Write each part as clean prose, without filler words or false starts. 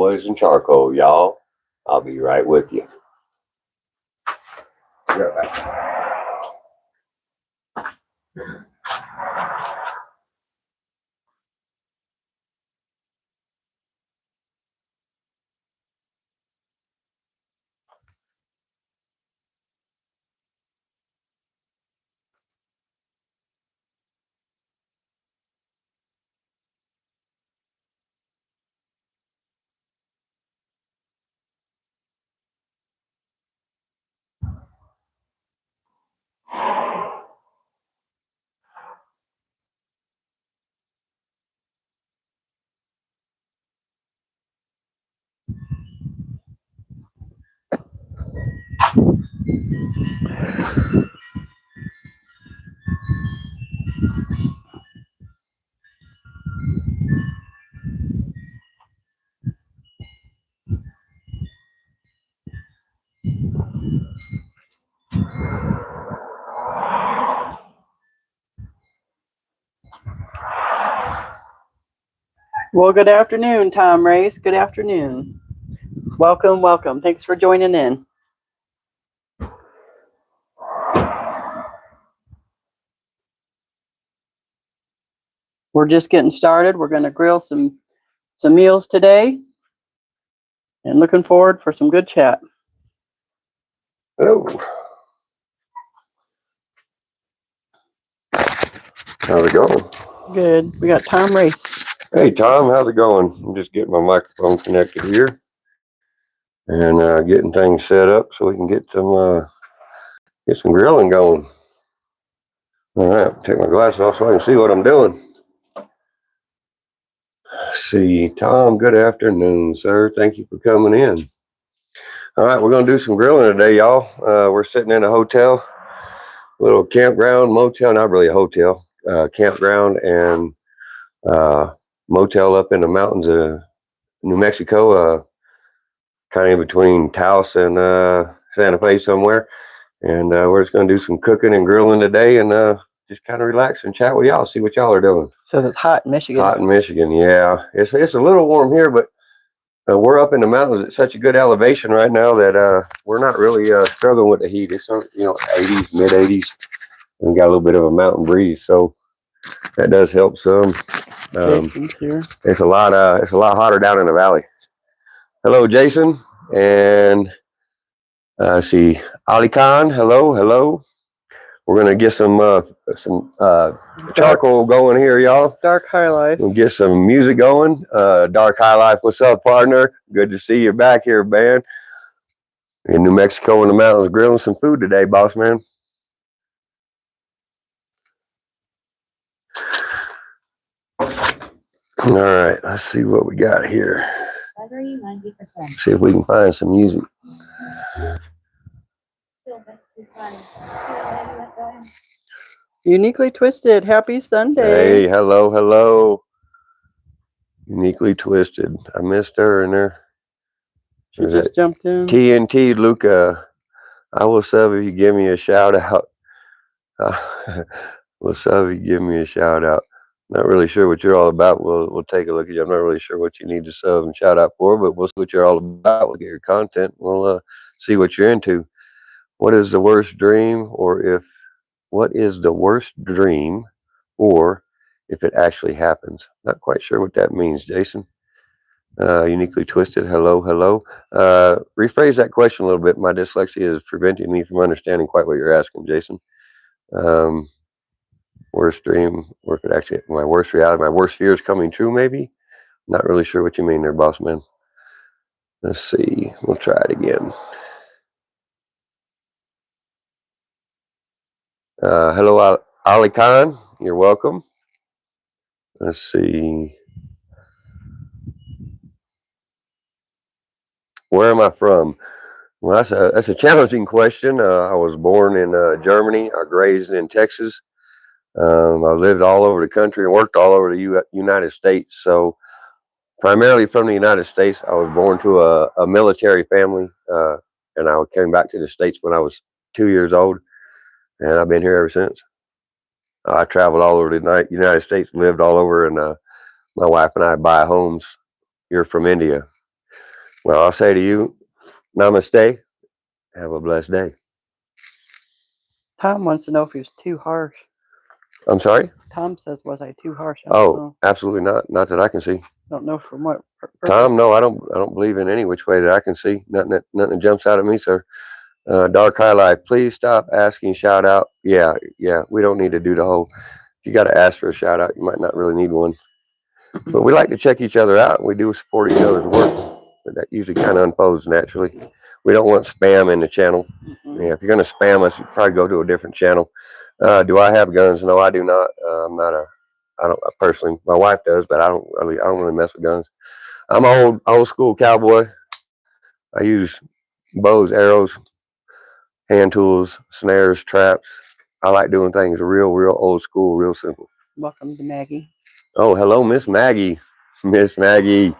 Cowboys and Charcoal, y'all. I'll be right with you. Be right back. Well, good afternoon, Tom Race. Good afternoon. Welcome, welcome. Thanks for joining in. We're just getting started. We're going to grill some meals today, and looking forward for some good chat. Hello. How's it going? Good. We got Tom Race. Hey, Tom. How's it going? I'm just getting my microphone connected here and getting things set up so we can get some grilling going. All right. Take my glasses off so I can see what I'm doing. See, Tom, good afternoon, sir. Thank you for coming in. All right, we're going to do some grilling today, y'all. We're sitting in a hotel, little campground, motel, not really a hotel, campground and motel up in the mountains of New Mexico, kind of in between Taos and Santa Fe somewhere. And we're just going to do some cooking and grilling today and just kind of relax and chat with y'all, see what y'all are doing. Says it's hot in Michigan. Hot in Michigan, yeah. It's a little warm here, but we're up in the mountains at such a good elevation right now that we're not really struggling with the heat. It's 80s, mid 80s, and we got a little bit of a mountain breeze, so that does help some. Here. It's a lot hotter down in the valley. Hello, Jason, and see Ali Khan. Hello. We're gonna get some charcoal going here, y'all. Dark High Life. We'll get some music going. Dark High Life, what's up, partner? Good to see you back here, man. In New Mexico in the mountains, grilling some food today, boss man. All right, let's see what we got here. Battery 90%. See if we can find some music. Uniquely Twisted. Happy Sunday. Hey, hello. Uniquely Twisted. I missed her in there. She just jumped in. TNT, Luca. I will sub if you give me a shout out. Will sub if you give me a shout out. Not really sure what you're all about. We'll take a look at you. I'm not really sure what you need to sub and shout out for, but we'll see what you're all about. We'll get your content. We'll see what you're into. What is the worst dream, or what is the worst dream, or if it actually happens? Not quite sure what that means, Jason. Uniquely Twisted. Hello. Rephrase that question a little bit. My dyslexia is preventing me from understanding quite what you're asking, Jason. Worst dream, or if it actually, my worst reality, my worst fear is coming true, maybe? Not really sure what you mean there, boss man. Let's see. We'll try it again. Hello, Ali Khan. You're welcome. Let's see. Where am I from? Well, that's a challenging question. I was born in Germany. I raised in Texas. I lived all over the country and worked all over the United States. So primarily from the United States. I was born to a military family, and I came back to the States when I was 2 years old, and I've been here ever since. I traveled all over the United States, lived all over, and my wife and I buy homes. You're from India. Well, I'll say to you, namaste. Have a blessed day. Tom wants to know if he was too harsh. I'm sorry? Tom says, was I too harsh? I don't Oh, know. absolutely not. Not that I can see. Don't know from what purpose. Tom, no, I don't believe in any which way that I can see. Nothing that jumps out at me, sir. Dark High Life, please stop asking shout out. Yeah, we don't need to do the whole. If you got to ask for a shout out, you might not really need one. But we like to check each other out. We do support each other's work, but that usually kind of unfolds naturally. We don't want spam in the channel. Yeah, if you're going to spam us, you probably go to a different channel. Do I have guns? No, I do not. I'm not a. I don't personally. My wife does, but I don't really mess with guns. I'm an old school cowboy. I use bows, arrows, hand tools, snares, traps. I like doing things real old school, real simple. Welcome to Maggie. Oh, hello, Miss Maggie. Miss Maggie.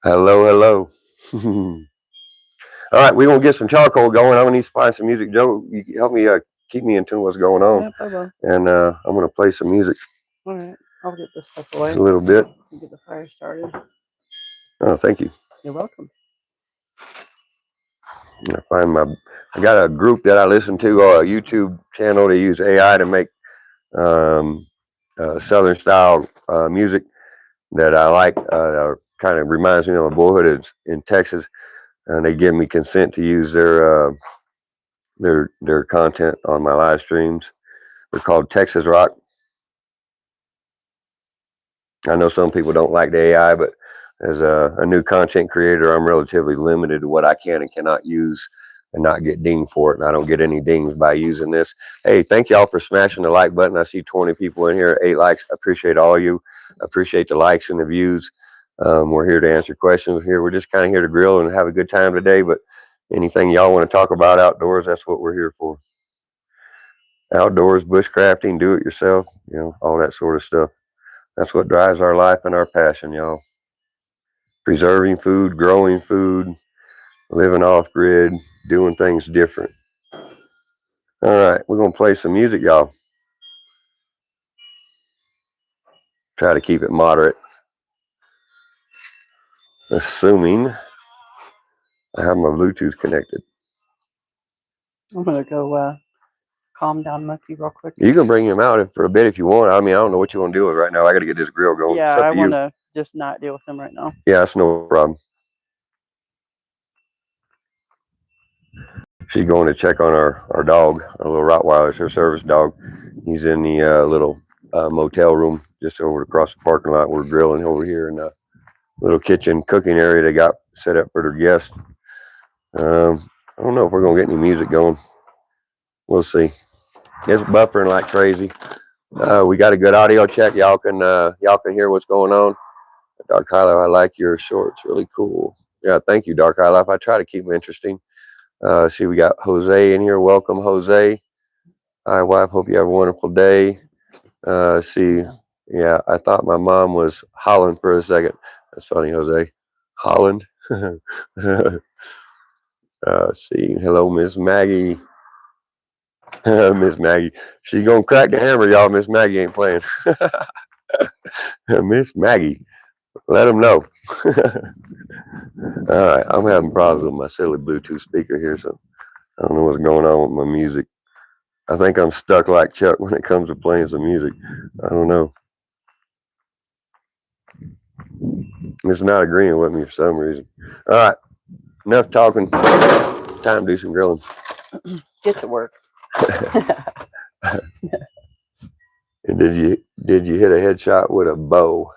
Hello. All right, we're going to get some charcoal going. I'm going to need to find some music. Joe, you can help me keep me in tune what's going on. Yep, I will. And I'm going to play some music. All right. I'll get this stuff away. Just a little bit. Get the fire started. Oh, thank you. You're welcome. I got a group that I listen to, a YouTube channel. They use AI to make Southern style music that I like. Kind of reminds me of my boyhood in Texas, and they give me consent to use their content on my live streams. They're called Texas Rock. I know some people don't like the AI, but as a new content creator, I'm relatively limited to what I can and cannot use and not get dinged for it. And I don't get any dings by using this. Hey, thank y'all for smashing the like button. I see 20 people in here, 8 likes. I appreciate all of you. I appreciate the likes and the views. We're here to answer questions here. We're just kind of here to grill and have a good time today. But anything y'all want to talk about outdoors, that's what we're here for. Outdoors, bushcrafting, do it yourself, all that sort of stuff. That's what drives our life and our passion, y'all. Preserving food, growing food, living off grid, doing things different. All right, we're going to play some music, y'all. Try to keep it moderate. Assuming I have my Bluetooth connected. I'm going to go calm down Monkey real quick. You can bring him out for a bit if you want. I mean, I don't know what you want to do with it right now. I got to get this grill going. Yeah, I want to just not deal with him right now. Yeah, that's no problem. She's going to check on our dog, our little Rottweiler. It's her service dog. He's in the little motel room just over across the parking lot. We're grilling over here in the little kitchen cooking area they got set up for their guests. I don't know if we're going to get any music going. We'll see. It's buffering like crazy. We got a good audio check. Y'all can hear what's going on. Dark High Life, I like your shorts. Really cool. Yeah, thank you, Dark High Life. I try to keep them interesting. See, we got Jose in here. Welcome, Jose. Hi, wife. Hope you have a wonderful day. See, yeah, I thought my mom was Holland for a second. That's funny, Jose. Holland. See, hello, Miss Maggie. Miss Maggie. She's going to crack the hammer, y'all. Miss Maggie ain't playing. Miss Maggie. Let them know. All right, I'm having problems with my silly Bluetooth speaker here, so I don't know what's going on with my music. I think I'm stuck like Chuck when it comes to playing some music. I don't know. It's not agreeing with me for some reason. All right, enough talking. Time to do some grilling. Get to work. Did you hit a headshot with a bow?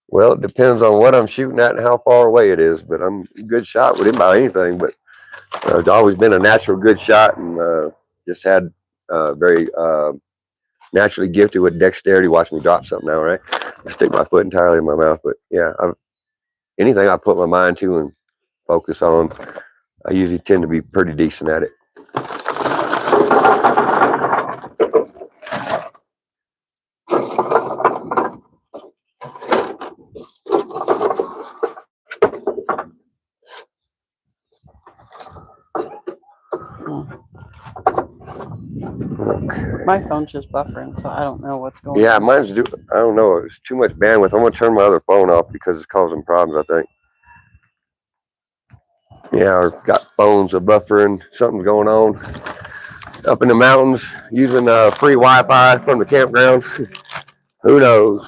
Well, it depends on what I'm shooting at and how far away it is, but I'm a good shot with about anything. But I've always been a natural good shot and just had very naturally gifted with dexterity. Watch me drop something now, right? I stick my foot entirely in my mouth. But yeah, anything I put my mind to and focus on, I usually tend to be pretty decent at it. Okay. My phone's just buffering, so I don't know what's going Yeah, on. mine's I don't know. It's too much bandwidth. I'm gonna turn my other phone off because it's causing problems, I think. Yeah, I've got phones are buffering. Something's going on up in the mountains using free Wi-Fi from the campground. Who knows?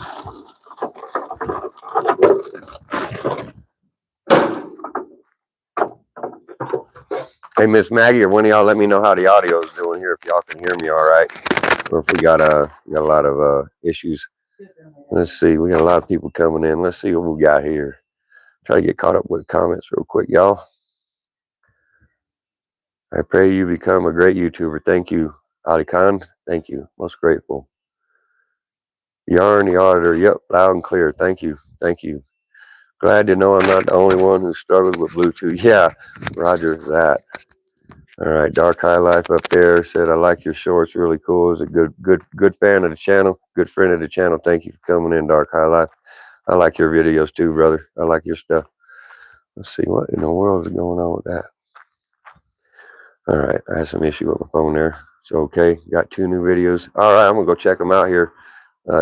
Hey, Miss Maggie, or one of y'all, let me know how the audio is doing here. If y'all can hear me, all right, or if we got a lot of issues. Let's see. We got a lot of people coming in. Let's see what we got here. Try to get caught up with comments real quick, y'all. I pray you become a great YouTuber. Thank you, Ali Khan. Thank you. Most grateful. Yarn the auditor. Yep, loud and clear. Thank you. Thank you. Glad to know I'm not the only one who struggles with Bluetooth. Yeah, Roger that. All right, Dark High Life up there said, I like your shorts. Really cool. Is a good fan of the channel. Good friend of the channel. Thank you for coming in, Dark High Life. I like your videos too, brother. I like your stuff. Let's see what in the world is going on with that. All right, I had some issue with my phone there. It's okay. Got 2 new videos. All right, I'm gonna go check them out here.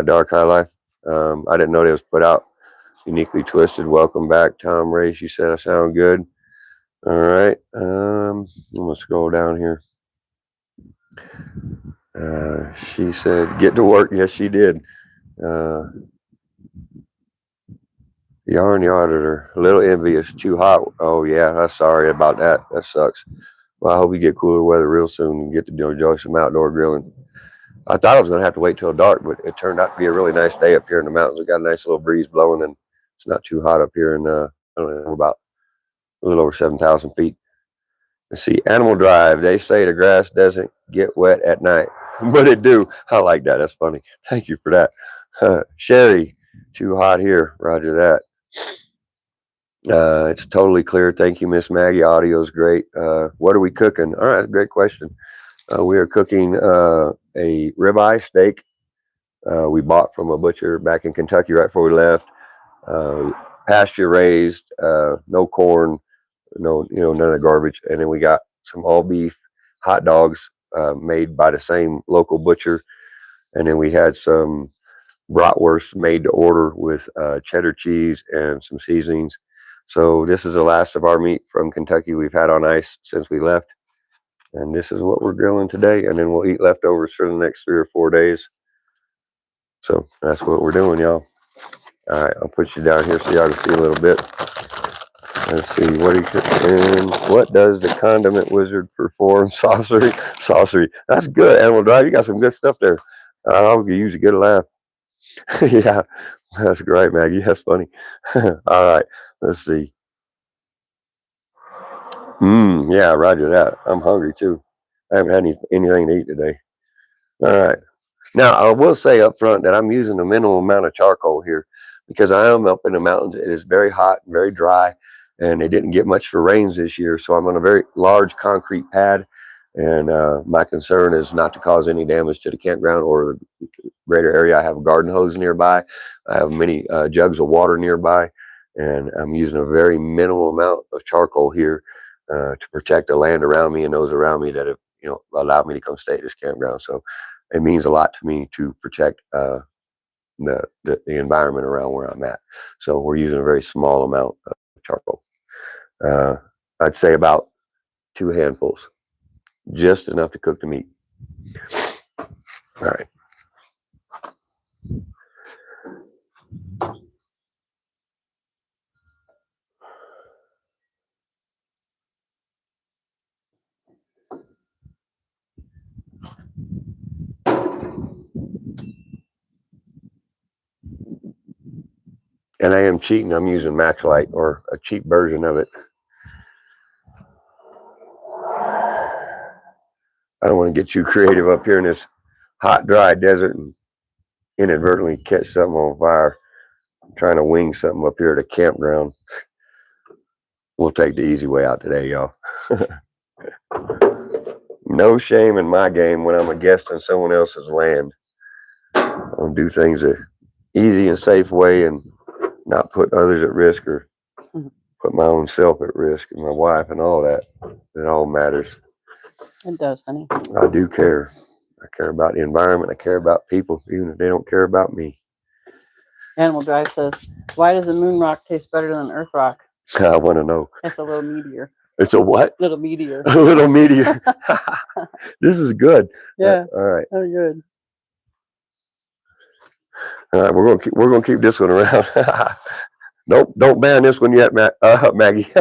Dark High Life. I didn't know they was put out. Uniquely Twisted. Welcome back, Tom Ray. She said I sound good. All right. I'm gonna scroll down here. She said, "Get to work." Yes, she did. Yarn the auditor. A little envious. Too hot. Oh yeah. I'm sorry about that. That sucks. Well, I hope you get cooler weather real soon and get to enjoy some outdoor grilling. I thought I was going to have to wait till dark, but it turned out to be a really nice day up here in the mountains. We got a nice little breeze blowing, and it's not too hot up here in, I don't know, about a little over 7,000 feet. Let's see, Animal Drive. They say the grass doesn't get wet at night, but it do. I like that. That's funny. Thank you for that. Sherry, too hot here. Roger that. It's totally clear. Thank you, Miss Maggie. Audio is great. What are we cooking? All right, great question. We are cooking a ribeye steak we bought from a butcher back in Kentucky right before we left. Pasture raised, no corn, none of the garbage. And then we got some all beef hot dogs made by the same local butcher. And then we had some bratwurst made to order with cheddar cheese and some seasonings. So this is the last of our meat from Kentucky we've had on ice since we left. And this is what we're grilling today. And then we'll eat leftovers for the next 3 or 4 days. So that's what we're doing, y'all. All right, I'll put you down here so y'all can see a little bit. Let's see, what does the condiment wizard perform? Saucery. That's good, Animal Drive. You got some good stuff there. I could use a good laugh. Yeah, that's great, Maggie. That's funny. All right, let's see. Yeah, Roger that. I'm hungry too. I haven't had anything to eat today. All right. Now, I will say up front that I'm using a minimal amount of charcoal here because I am up in the mountains. It is very hot and very dry, and they didn't get much for rains this year. So I'm on a very large concrete pad, and my concern is not to cause any damage to the campground or the greater area. I have a garden hose nearby. I have many jugs of water nearby, and I'm using a very minimal amount of charcoal here to protect the land around me and those around me that have allowed me to come stay at this campground. So it means a lot to me to protect the environment around where I'm at. So we're using a very small amount of charcoal. I'd say about 2 handfuls, just enough to cook the meat. All right. And I am cheating. I'm using Max Light or a cheap version of it. I don't want to get too creative up here in this hot, dry desert and inadvertently catch something on fire. I'm trying to wing something up here at a campground. We'll take the easy way out today, y'all. No shame in my game when I'm a guest on someone else's land. I'll do things the easy and safe way and not put others at risk or put my own self at risk and my wife and all that. It all matters. It does, honey. I do care. I care about the environment. I care about people, even if they don't care about me. Animal Drive says, why does a moon rock taste better than Earth rock? I want to know. It's a little meteor. It's a what? Little meteor. A little meteor. This is good. Yeah. All right. Oh, good. All right. We're gonna keep this one around. Nope. Don't ban this one yet, Maggie.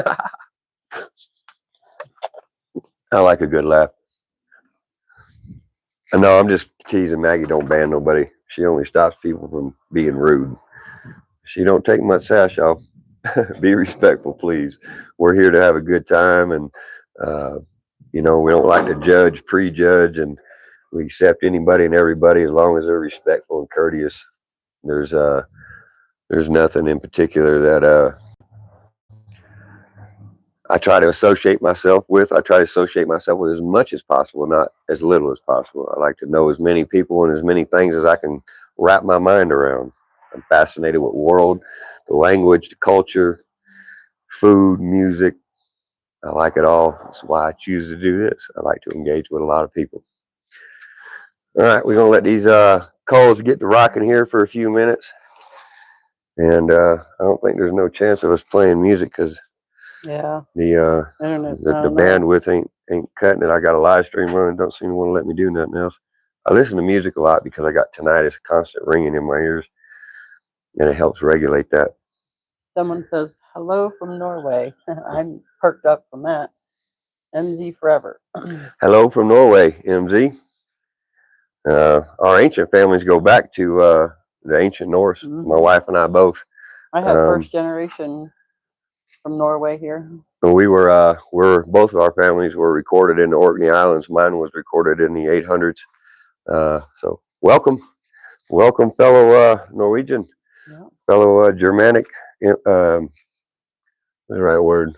I like a good laugh. No, I'm just teasing. Maggie don't ban nobody. She only stops people from being rude. She don't take much sash off. Be respectful, please. We're here to have a good time, and we don't like to judge, prejudge, and we accept anybody and everybody as long as they're respectful and courteous. There's nothing in particular that I try to associate myself with. I try to associate myself with as much as possible, not as little as possible. I like to know as many people and as many things as I can wrap my mind around. I'm fascinated with the language, the culture, food, music. I like it all. That's why I choose to do this. I like to engage with a lot of people. All right, we're going to let these coals get to rocking here for a few minutes. And I don't think there's no chance of us playing music because Yeah. the bandwidth ain't cutting it. I got a live stream running. Don't seem to want to let me do nothing else. I listen to music a lot because I got tinnitus, constant ringing in my ears, and it helps regulate that. Someone says, hello from Norway. I'm perked up from that. MZ forever. Hello from Norway, MZ. Our ancient families go back to the ancient Norse. Mm-hmm. My wife and I both. I have first generation from Norway here. We're both of our families were recorded in the Orkney Islands. Mine was recorded in the 800s. So welcome, fellow Norwegian, fellow Germanic. What's the right word?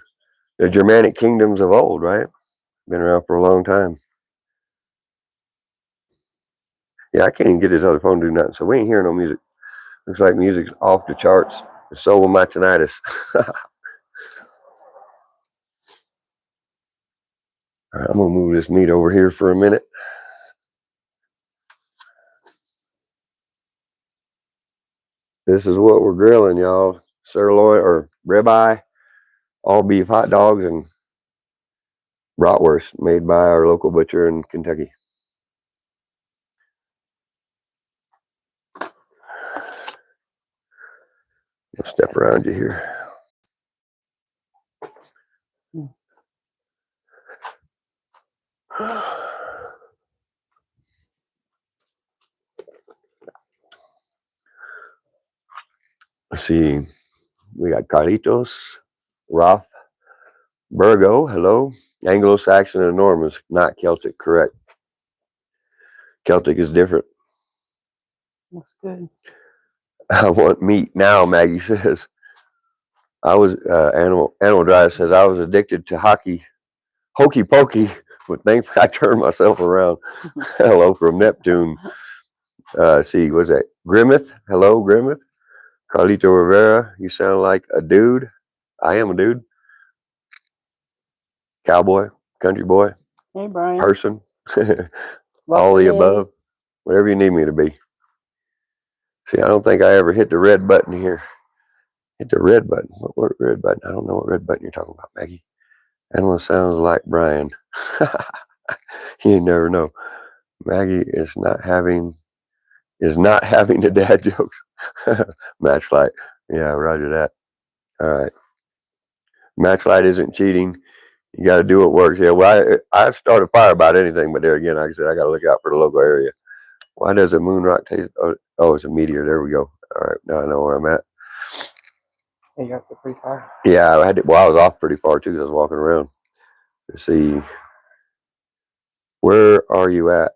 The Germanic kingdoms of old, right? Been around for a long time. Yeah, I can't even get this other phone to do nothing, so we ain't hearing no music. Looks like music's off the charts. So will my tinnitus. All right, I'm gonna move this meat over here for a minute. This is what we're grilling, y'all. Sirloin or ribeye, all beef hot dogs, and bratwurst made by our local butcher in Kentucky. I'll step around you here. Let's see. We got Carlitos, Ralph, Virgo, hello. Anglo-Saxon and Normans, not Celtic, correct. Celtic is different. Looks good. I want meat now, Maggie says. I was, Animal Drive says, I was addicted to hokey pokey, but thankfully I turned myself around. Hello from Neptune. See, what's that? Grimmeth, hello, Grimmeth. Carlito Rivera, you sound like a dude. I am a dude. Cowboy, country boy, hey, Brian. person, all the above, whatever you need me to be. See, I don't think I ever hit the red button here. Hit the red button. What red button? I don't know what red button you're talking about, Maggie. Animal sounds like Brian. You never know. Maggie is not having the dad jokes. Matchlight. Yeah, roger that. All right. Matchlight isn't cheating. You got to do what works. Yeah, well, I start a fire about anything, but there again, like I said, I got to look out for the local area. Why does a moon rock taste? Oh, it's a meteor. There we go. All right, now I know where I'm at. Hey, you're up pretty far. Yeah, I was off pretty far too because I was walking around. Let's see. Where are you at?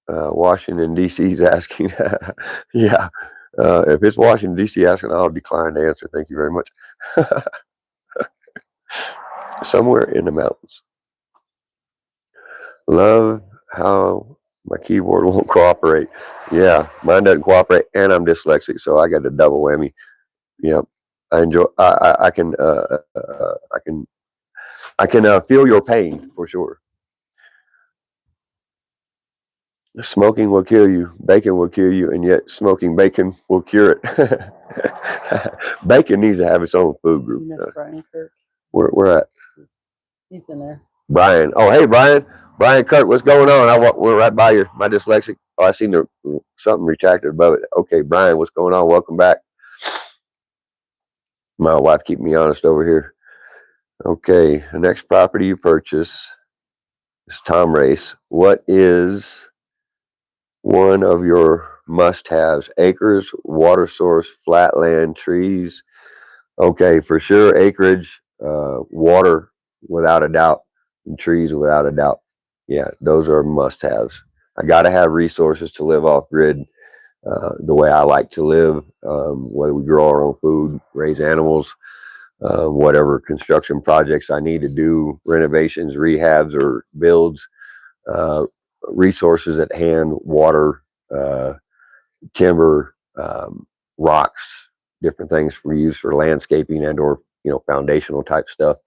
Washington, D.C. is asking. Yeah. If it's Washington, D.C. asking, I'll decline to answer. Thank you very much. Somewhere in the mountains. Love how my keyboard won't cooperate. Yeah, mine doesn't cooperate, and I'm dyslexic, so I got the double whammy. Yeah, I enjoy. I can feel your pain for sure. Smoking will kill you, bacon will kill you, and yet smoking bacon will cure it. Bacon needs to have its own food group. You missed Brian Kirk. Where at? He's in there. Brian. Oh, hey, Brian. Brian Kirk, what's going on? We're right by you. My dyslexic. Oh, I seen something retracted above it. Okay, Brian, what's going on? Welcome back. My wife keeping me honest over here. Okay, the next property you purchase is Tom Race. What is one of your must-haves? Acres, water source, flat land, trees. Okay, for sure, acreage, water, without a doubt, and trees, without a doubt. Yeah, those are must-haves. I got to have resources to live off grid the way I like to live. Whether we grow our own food, raise animals, whatever construction projects I need to do, renovations, rehabs, or builds, uh, resources at hand, water, uh, timber, rocks, different things we use for landscaping and or foundational type stuff,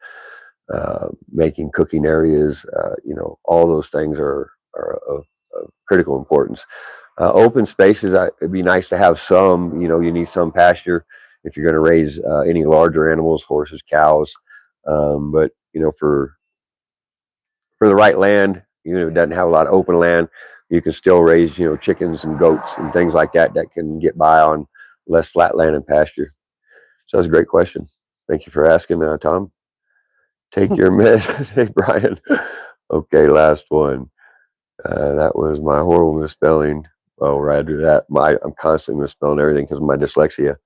making cooking areas, all those things are of critical importance. Open spaces, it'd be nice to have some. You need some pasture if you're going to raise any larger animals, horses, cows. But for the right land, even if it doesn't have a lot of open land, you can still raise chickens and goats and things like that that can get by on less flat land and pasture. So that's a great question. Thank you for asking, Tom. Take your meds. Hey, Brian. Okay, last one. That was my horrible misspelling. Oh, right after that, I'm constantly misspelling everything because of my dyslexia.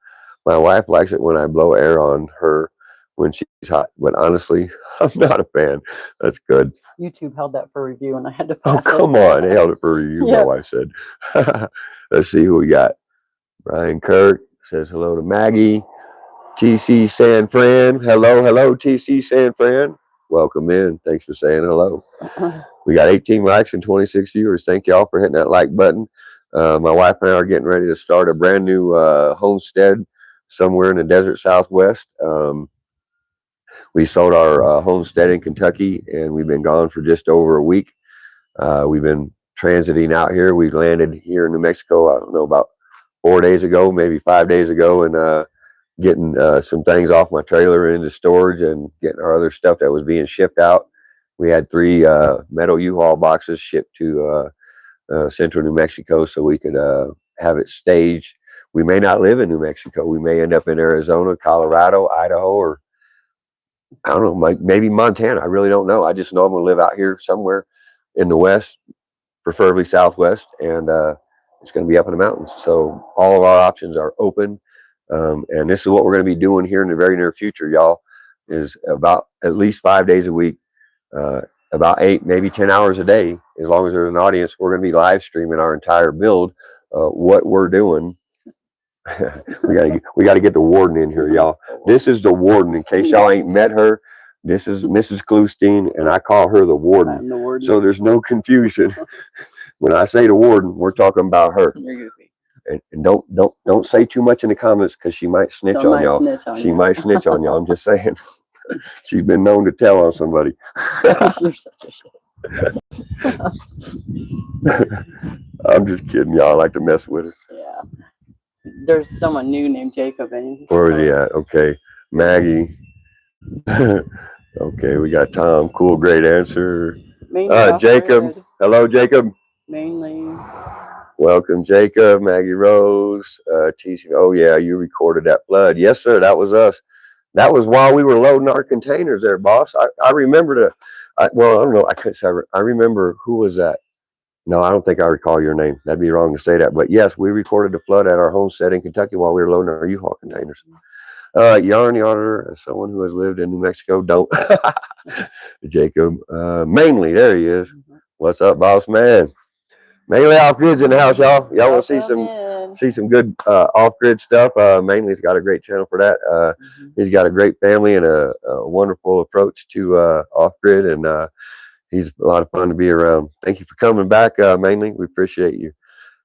My wife likes it when I blow air on her when she's hot, but honestly, I'm not a fan. That's good. YouTube held that for review, and I had to Oh, pass it. come on. They held it for review, my Yeah. wife said. Let's see who we got. Brian Kirk says hello to Maggie. TC San Fran. Hello, TC San Fran. Welcome in. Thanks for saying hello. We got 18 likes and 26 viewers. Thank y'all for hitting that like button. My wife and I are getting ready to start a brand new homestead somewhere in the desert Southwest. We sold our homestead in Kentucky, and we've been gone for just over a week. We've been transiting out here. We landed here in New Mexico, I don't know, about 4 days ago, maybe 5 days ago, and getting some things off my trailer into storage and getting our other stuff that was being shipped out. We had 3 metal U-Haul boxes shipped to central New Mexico so we could have it staged. We may not live in New Mexico. We may end up in Arizona, Colorado, Idaho, or I don't know, maybe Montana. I really don't know. I just know I'm going to live out here somewhere in the West, preferably Southwest, and it's going to be up in the mountains. So all of our options are open, and this is what we're going to be doing here in the very near future, y'all. Is about at least 5 days a week, about 8, maybe 10 hours a day, as long as there's an audience. We're going to be live streaming our entire build, what we're doing. we got to get the warden in here, y'all. This is the warden. In case y'all ain't met her, this is Mrs. Klustein, and I call her the warden. I'm the warden. So there's no confusion. When I say the warden, we're talking about her. And don't say too much in the comments because she might snitch on y'all. She might snitch on y'all. I'm just saying. She's been known to tell on somebody. You're such a shit. I'm just kidding, y'all. I like to mess with her. Yeah. There's someone new named Jacob. Where is he at? Okay. Maggie. Okay, we got Tom. Cool, great answer. Jacob. Hello, Jacob. Mainly. Welcome, Jacob. Maggie Rose. TC. Oh, yeah, you recorded that flood. Yes, sir. That was us. That was while we were loading our containers there, boss. I remember well, I don't know. I couldn't say. I remember who was that. No, I don't think I recall your name. That'd be wrong to say that. But yes, we recorded the flood at our homestead in Kentucky while we were loading our U-Haul containers. Yarn Yarder, someone who has lived in New Mexico, don't. Jacob, mainly, there he is. What's up, boss man? Mainly Off Grid's in the house, y'all. Y'all want to see some good off grid stuff. Mainly's got a great channel for that. He's got a great family and a wonderful approach to off grid, and he's a lot of fun to be around. Thank you for coming back, Mainly. We appreciate you.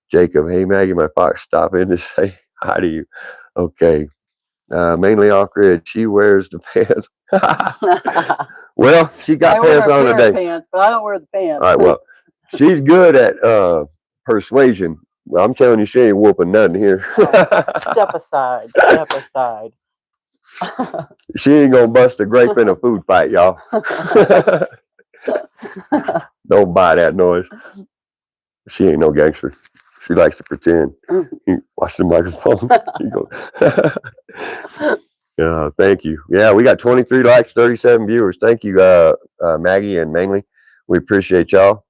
Jacob, hey Maggie, my fox, stop in to say hi to you. Okay. Mainly Off Grid. She wears the pants. Well, she got pants on today. Pants, but I don't wear the pants. All right. Well, she's good at persuasion. Well, I'm telling you, she ain't whooping nothing here. Step aside. Step aside. She ain't gonna bust a grape in a food fight, y'all. Don't buy that noise. She ain't no gangster. She likes to pretend. Watch the microphone. Yeah, thank you. Yeah, we got 23 likes, 37 viewers. Thank you, Maggie and Mainly. We appreciate y'all.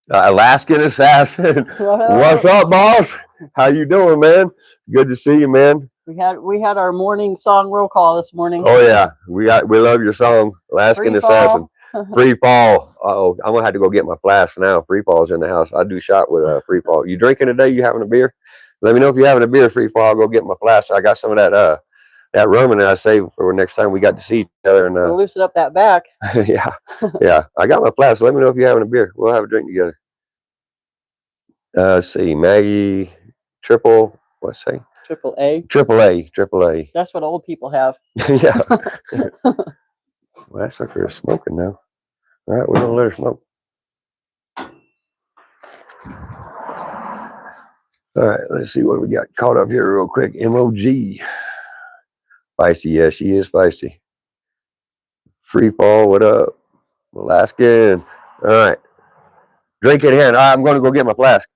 Alaskan Assassin. What's up, boss? How you doing, man? Good to see you, man. We had our morning song roll call this morning. Oh yeah, we love your song, Alaskan Assassin. Free fall. Oh, I'm gonna have to go get my flask now. Free fall's in the house. I do shot with free fall. You drinking today? You having a beer? Let me know if you're having a beer. Free fall. I'll go get my flask. I got some of that rum that I saved for next time we got to see each other. And we'll loosen up that back. yeah, yeah. I got my flask. Let me know if you're having a beer. We'll have a drink together. Let's see, Maggie, triple. What's say? Triple A. Triple A. Triple A. That's what old people have. Yeah. Well, that sucker is smoking now. All right, we don't let her smoke. All right, let's see what we got caught up here real quick. MOG. Feisty, yes, she is feisty. Free fall, what up? Alaskan. All right. Drink in hand. I'm going to go get my flask.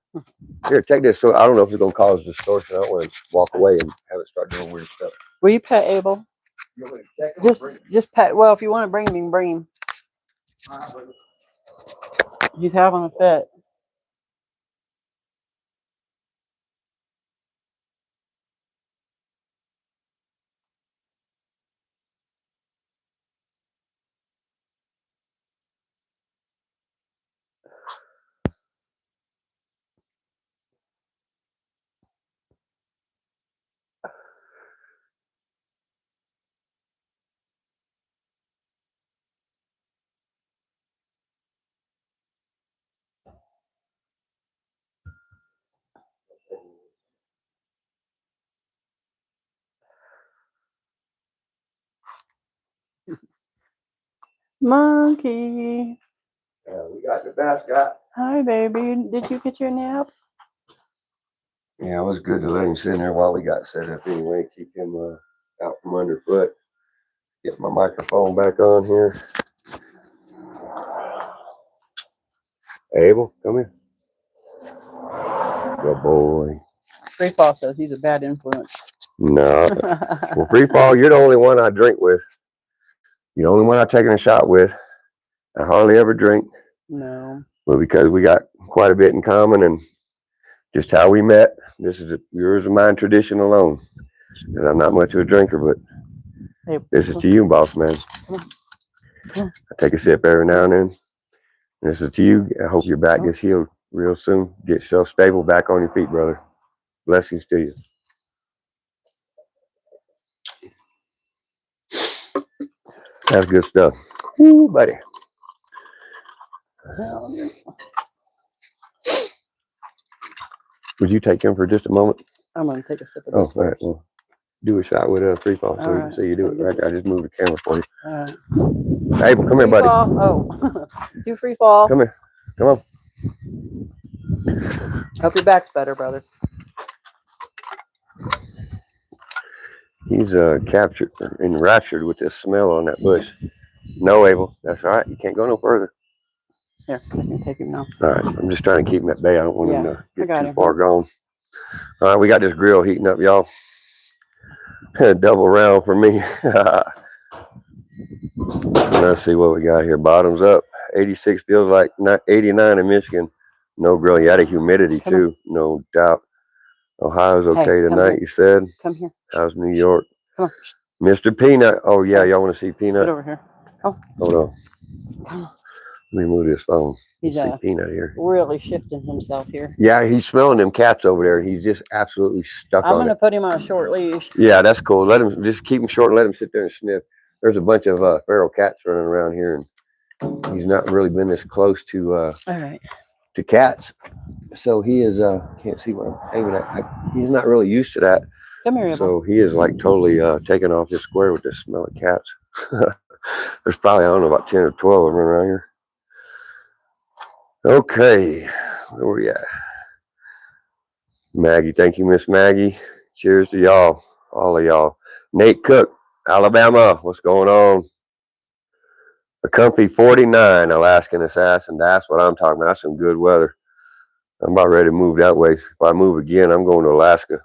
Here, take this. So I don't know if it's going to cause distortion. I don't want to walk away and have it start doing weird stuff. Will you pet Abel? Just pet. Well, if you want to bring him, you can bring him. He's having a fit. Monkey. We got the mascot. Hi, baby. Did you get your nap? Yeah, it was good to let him sit in there while we got set up anyway. Keep him out from underfoot. Get my microphone back on here. Abel, come here. Good boy. Free Fall says he's a bad influence. No. Well, Free Fall, you're the only one I drink with. You're the only one I've taken a shot with. I hardly ever drink. No. But because we got quite a bit in common and just how we met, this is yours and mine tradition alone. Because I'm not much of a drinker, but Hey, this is to you, boss man. I take a sip every now and then. This is to you. I hope your back gets healed real soon. Get yourself stable back on your feet, brother. Blessings to you. That's good stuff. Ooh, buddy. Would you take him for just a moment? I'm going to take a sip of Oh, this. all right. Well, do a shot with Free Fall so we can see you do it. Right. I just moved the camera for you. Abel, come here, buddy. Oh, do Free Fall. Come here. Come on. Hope your back's better, brother. He's captured and enraptured with this smell on that bush. No, Abel. That's all right. You can't go no further. Here, I can take him now. All right. I'm just trying to keep him at bay. I don't want him to get too far gone. All right. We got this grill heating up, y'all. Double round for me. Let's see what we got here. Bottoms up. 86 feels like 89 in Michigan. No grill. You had a humidity too, no doubt. Ohio's okay tonight, you said. Come here. How's New York? Come on. Mr. Peanut. Oh yeah, y'all want to see Peanut? Get over here. Oh. Hold on. Come on. Let me move this phone. He's see Peanut here. Really shifting himself here. Yeah, he's smelling them cats over there. He's just absolutely stuck on it. I'm going to put him on a short leash. Yeah, that's cool. Let him just keep him short and let him sit there and sniff. There's a bunch of feral cats running around here, and he's not really been this close to to cats. So he is can't see what I'm aiming at. He's not really used to that. Come here, Abel. So he is like totally taking off his square with the smell of cats. There's probably, I don't know, about 10 or 12 of them around here. Okay, where we at? Maggie, thank you, Miss Maggie. Cheers to y'all, all of y'all. Nate Cook, Alabama, what's going on? The Comfy 49, Alaskan Assassin. That's what I'm talking about. That's some good weather. I'm about ready to move that way. If I move again, I'm going to Alaska.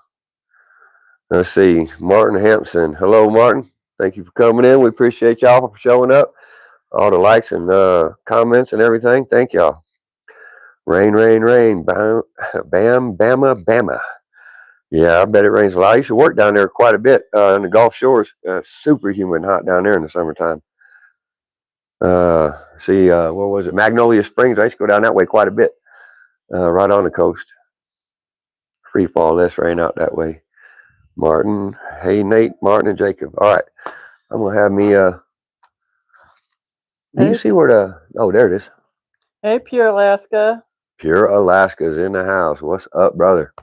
Let's see. Martin Hampson. Hello, Martin. Thank you for coming in. We appreciate y'all for showing up. All the likes and comments and everything. Thank y'all. Rain, rain, rain. Bam, bam, bama, bama. Yeah, I bet it rains a lot. I used to work down there quite a bit in the Gulf Shores. Super humid and hot down there in the summertime. What was it? Magnolia Springs. I used to go down that way quite a bit, right on the coast. Free fall, less rain out that way. Martin, hey Nate, Martin, and Jacob. All right, I'm gonna have me. Do you see where the? Oh, there it is. Hey, Pure Alaska. Pure Alaska's in the house. What's up, brother?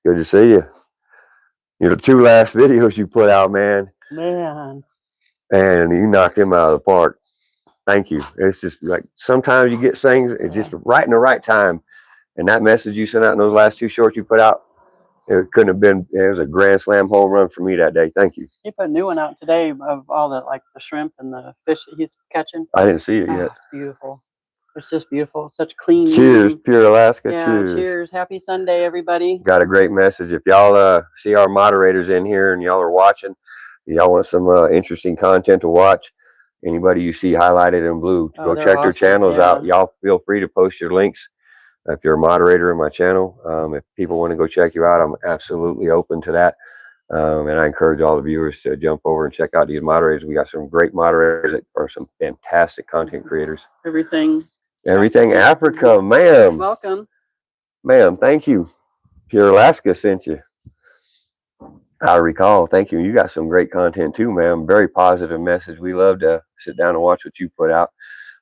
Good to see you. The two last videos you put out, man, Man. and you knocked them out of the park. Thank you. It's just like sometimes you get things, it's just right in the right time. And that message you sent out in those last two shorts you put out, it couldn't have been, it was a grand slam home run for me that day. Thank you. He put a new one out today of all the shrimp and the fish that he's catching. I didn't see it Oh, yet. it's beautiful. It's just beautiful. Such clean. Cheers, Pure Alaska. Yeah, cheers. Happy Sunday, everybody. Got a great message. If y'all see our moderators in here and y'all are watching, y'all want some interesting content to watch, anybody you see highlighted in blue, go check their channels out. Y'all feel free to post your links. If you're a moderator in my channel, if people want to go check you out, I'm absolutely open to that. And I encourage all the viewers to jump over and check out these moderators. We got some great moderators that are some fantastic content creators. Everything Africa, ma'am. Welcome. Ma'am, thank you. Pure Alaska sent you. I recall. Thank you. You got some great content too, ma'am. Very positive message. We love to sit down and watch what you put out.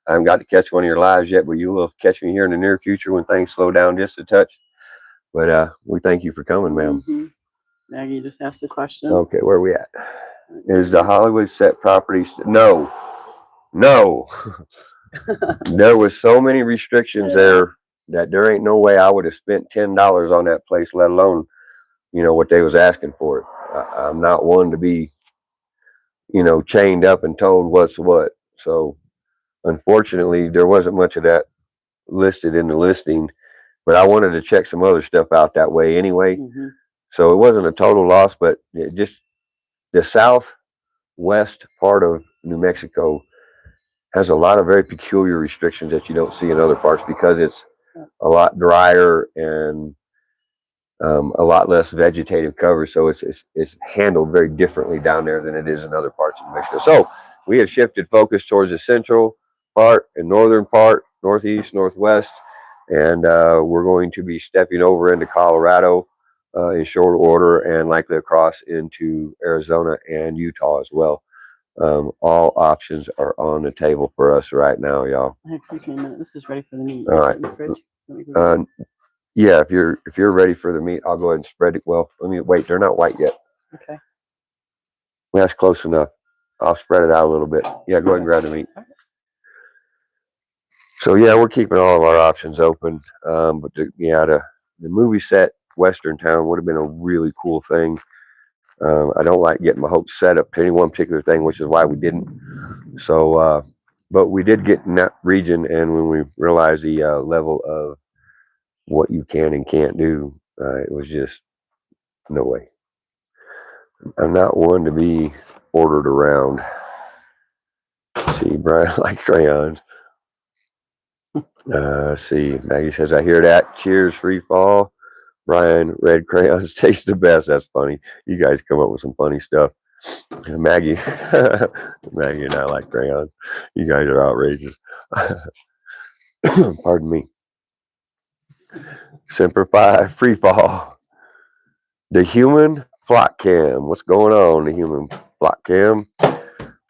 I haven't got to catch one of your lives yet, but you will catch me here in the near future when things slow down just a touch. But we thank you for coming, ma'am. Mm-hmm. Maggie just asked a question. Okay, where are we at? Is the Hollywood set property? No. There was so many restrictions there that there ain't no way I would have spent $10 on that place, let alone, what they was asking for it. I'm not one to be, chained up and told what's what. So unfortunately, there wasn't much of that listed in the listing, but I wanted to check some other stuff out that way anyway. Mm-hmm. So it wasn't a total loss, but it just the southwest part of New Mexico has a lot of very peculiar restrictions that you don't see in other parts because it's a lot drier and a lot less vegetative cover. So it's handled very differently down there than it is in other parts of New Mexico. So we have shifted focus towards the central part and northern part, northeast, northwest, and we're going to be stepping over into Colorado in short order and likely across into Arizona and Utah as well. All options are on the table for us right now, y'all. Excuse me a minute. This is ready for the meat. All right. Yeah, if you're ready for the meat, I'll go ahead and spread it. Well, let me wait. They're not white yet. Okay. That's close enough. I'll spread it out a little bit. Yeah, go ahead and grab the meat. So yeah, we're keeping all of our options open. But the movie set Western Town would have been a really cool thing. I don't like getting my hopes set up to any one particular thing, which is why we didn't. So, but we did get in that region, and when we realized the level of what you can and can't do, it was just no way. I'm not one to be ordered around. See, Brian like crayons. See, Maggie says, I hear that. Cheers, free fall. Brian, red crayons taste the best. That's funny. You guys come up with some funny stuff. Maggie, Maggie and I like crayons. You guys are outrageous. Pardon me. Semper Fi, free fall. The human flock cam. What's going on, the human flock cam?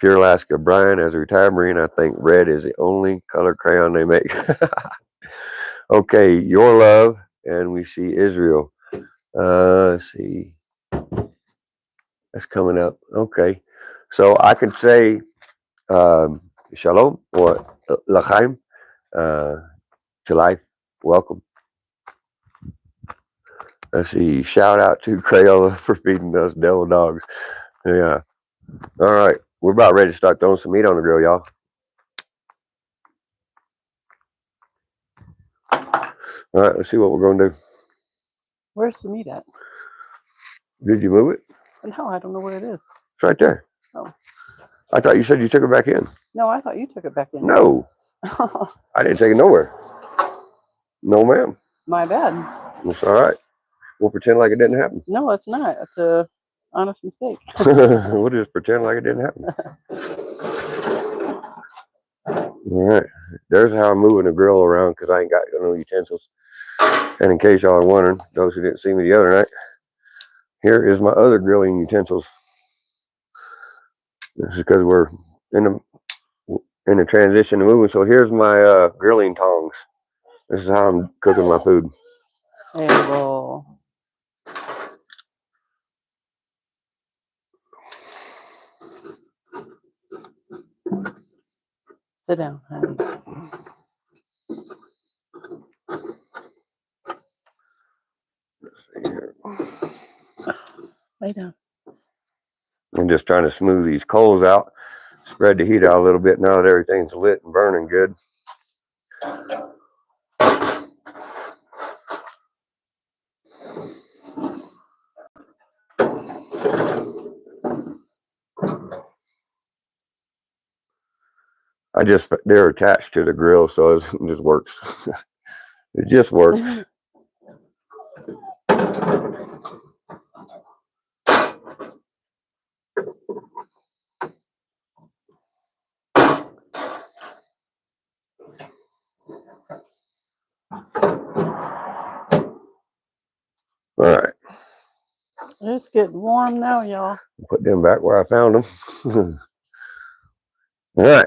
Pure Alaska. Brian, as a retired Marine, I think red is the only color crayon they make. Okay, your love, and we see Israel. Let's see. That's coming up. Okay. So I could say shalom or lachaim to life. Welcome. Let's see. Shout out to Crayola for feeding us devil dogs. Yeah. All right. We're about ready to start throwing some meat on the grill, y'all. All right. Let's see what we're going to do. Where's the meat at? Did you move it? No, I don't know where it is. It's right there. Oh. I thought you said you took it back in. No, I thought you took it back in. No. I didn't take it nowhere. No, ma'am. My bad. It's all right. We'll pretend like it didn't happen. No, it's not. It's a honest mistake. We'll just pretend like it didn't happen. All right. There's how I'm moving the grill around because I ain't got no utensils. And in case y'all are wondering, those who didn't see me the other night, here is my other grilling utensils. This is because we're in the transition to moving. So here's my grilling tongs. This is how I'm cooking my food. And we'll sit down, honey. Lay down. I'm just trying to smooth these coals out, spread the heat out a little bit now that everything's lit and burning good. They're attached to the grill, so it just works. It just works. All right. It's getting warm now, y'all. Put them back where I found them. All right.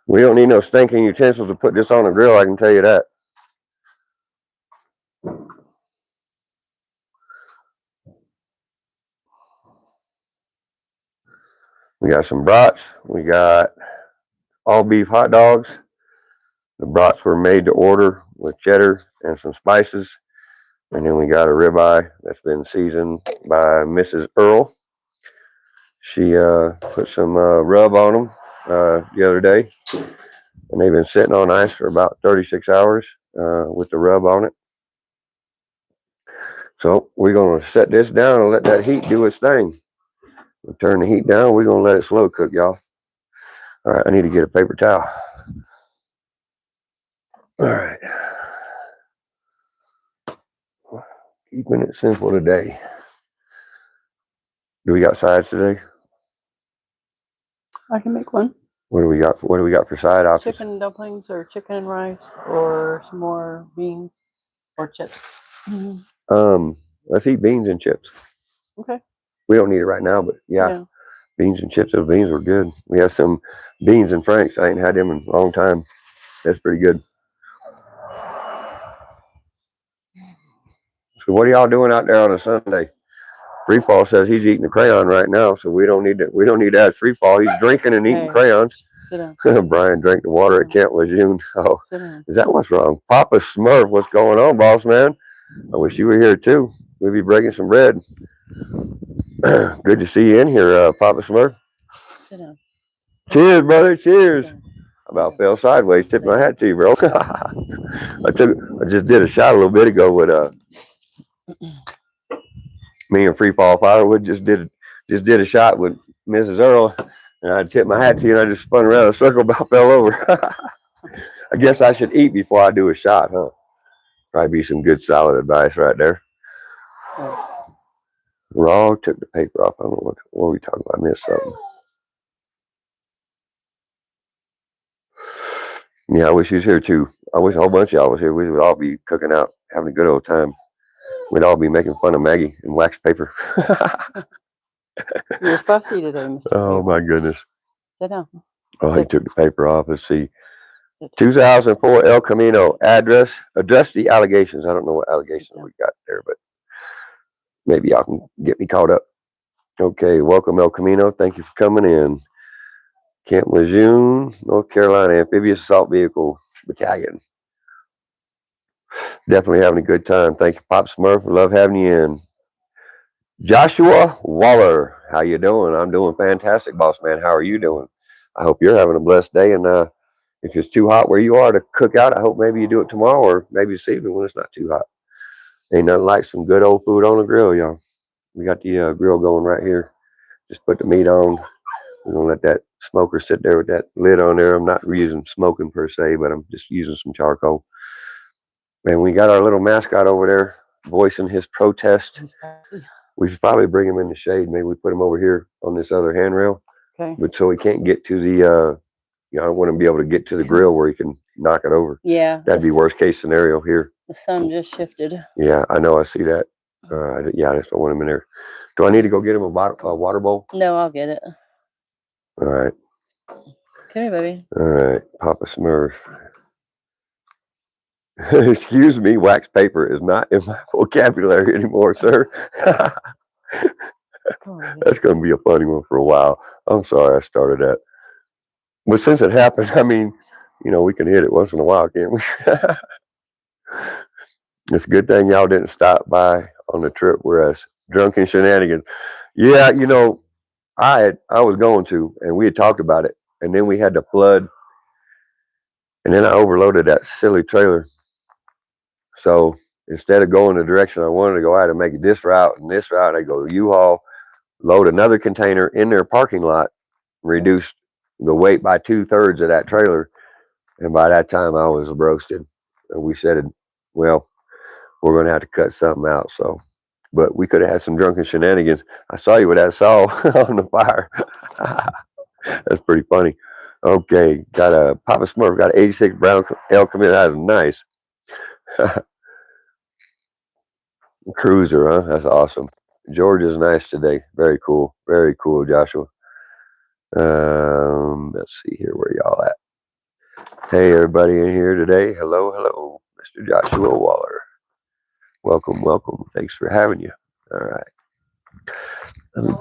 We don't need no stinking utensils to put this on the grill, I can tell you that. We got some brats. We got all beef hot dogs. The brats were made to order with cheddar and some spices. And then we got a ribeye that's been seasoned by Mrs. Earl. She put some rub on them the other day. And they've been sitting on ice for about 36 hours with the rub on it. So we're going to set this down and let that heat do its thing. We'll turn the heat down. We're going to let it slow cook, y'all. All right, I need to get a paper towel. All right. Keeping it simple today. Do we got sides today? I can make one. What do we got for side options? Chicken dumplings or chicken and rice or some more beans or chips. Let's eat beans and chips. Okay. We don't need it right now, but yeah. Beans and chips. Those beans were good. We have some beans and Franks. I ain't had them in a long time. That's pretty good. So what are y'all doing out there on a Sunday? Freefall says he's eating a crayon right now, so we don't need to ask Freefall. He's drinking and eating crayons. Sit down. Brian drank the water at Camp Lejeune. Oh, sit down. Is that what's wrong? Papa Smurf, what's going on, boss man? I wish you were here too. We'd be breaking some bread. Good to see you in here, Papa Smurf. Sit down. Cheers, brother. Cheers. I about fell sideways. Tipped my hat to you, bro. I just did a shot a little bit ago with me and Freefall Firewood just did a shot with Mrs. Earl, and I tipped my hat to you, and I just spun around in a circle, about fell over. I guess I should eat before I do a shot, huh? Probably be some good solid advice right there. Raw took the paper off. I don't know what were we talking about. I missed something. Yeah, I wish he was here too. I wish a whole bunch of y'all was here. We would all be cooking out, having a good old time. We'd all be making fun of Maggie and wax paper. You're fussy today, Mr. Oh, my goodness. Sit down. Oh, he took the paper off. Let's see. 2004 El Camino address the allegations. I don't know what allegations we got there, but maybe y'all can get me caught up. Okay, welcome El Camino. Thank you for coming in. Camp Lejeune, North Carolina Amphibious Assault Vehicle Battalion. Definitely having a good time. Thank you, Pop Smurf. Love having you in. Joshua Waller, how you doing? I'm doing fantastic, boss man. How are you doing? I hope you're having a blessed day. And if it's too hot where you are to cook out, I hope maybe you do it tomorrow or maybe this evening when it's not too hot. Ain't nothing like some good old food on the grill, y'all. We got the grill going right here. Just put the meat on. We're gonna let that smoker sit there with that lid on there. I'm not using smoking per se, but I'm just using some charcoal. And we got our little mascot over there voicing his protest. We should probably bring him in the shade. Maybe we put him over here on this other handrail. Okay. But so he can't get to the, I want him to be able to get to the grill where he can knock it over. Yeah. That'd be worst case scenario here. The sun just shifted. Yeah, I know. I see that. Yeah, I just don't want him in there. Do I need to go get him a water bowl? No, I'll get it. All right. Come here, baby. All right. Papa Smurf. Excuse me, wax paper is not in my vocabulary anymore, sir. That's going to be a funny one for a while. I'm sorry I started that. But since it happened, I mean, we can hit it once in a while, can't we? It's a good thing y'all didn't stop by on the trip with us. Drunken shenanigans. Yeah, I was going to, and we had talked about it, and then we had to flood, and then I overloaded that silly trailer. So instead of going the direction I wanted to go, I had to make this route and this route. I go to U-Haul, load another container in their parking lot, reduce the weight by 2/3 of that trailer. And by that time I was roasted. And we said, well, we're going to have to cut something out. So, but we could have had some drunken shenanigans. I saw you with that saw on the fire. That's pretty funny. Okay. Got a Papa Smurf, got an 86 Brown L commit. That is nice. Cruiser, huh? That's awesome. George is nice today. Very cool. Very cool, Joshua. Let's see here where y'all at. Hey, everybody in here today. Hello, hello, Mr. Joshua Waller. Welcome, welcome. Thanks for having you. All right. Let me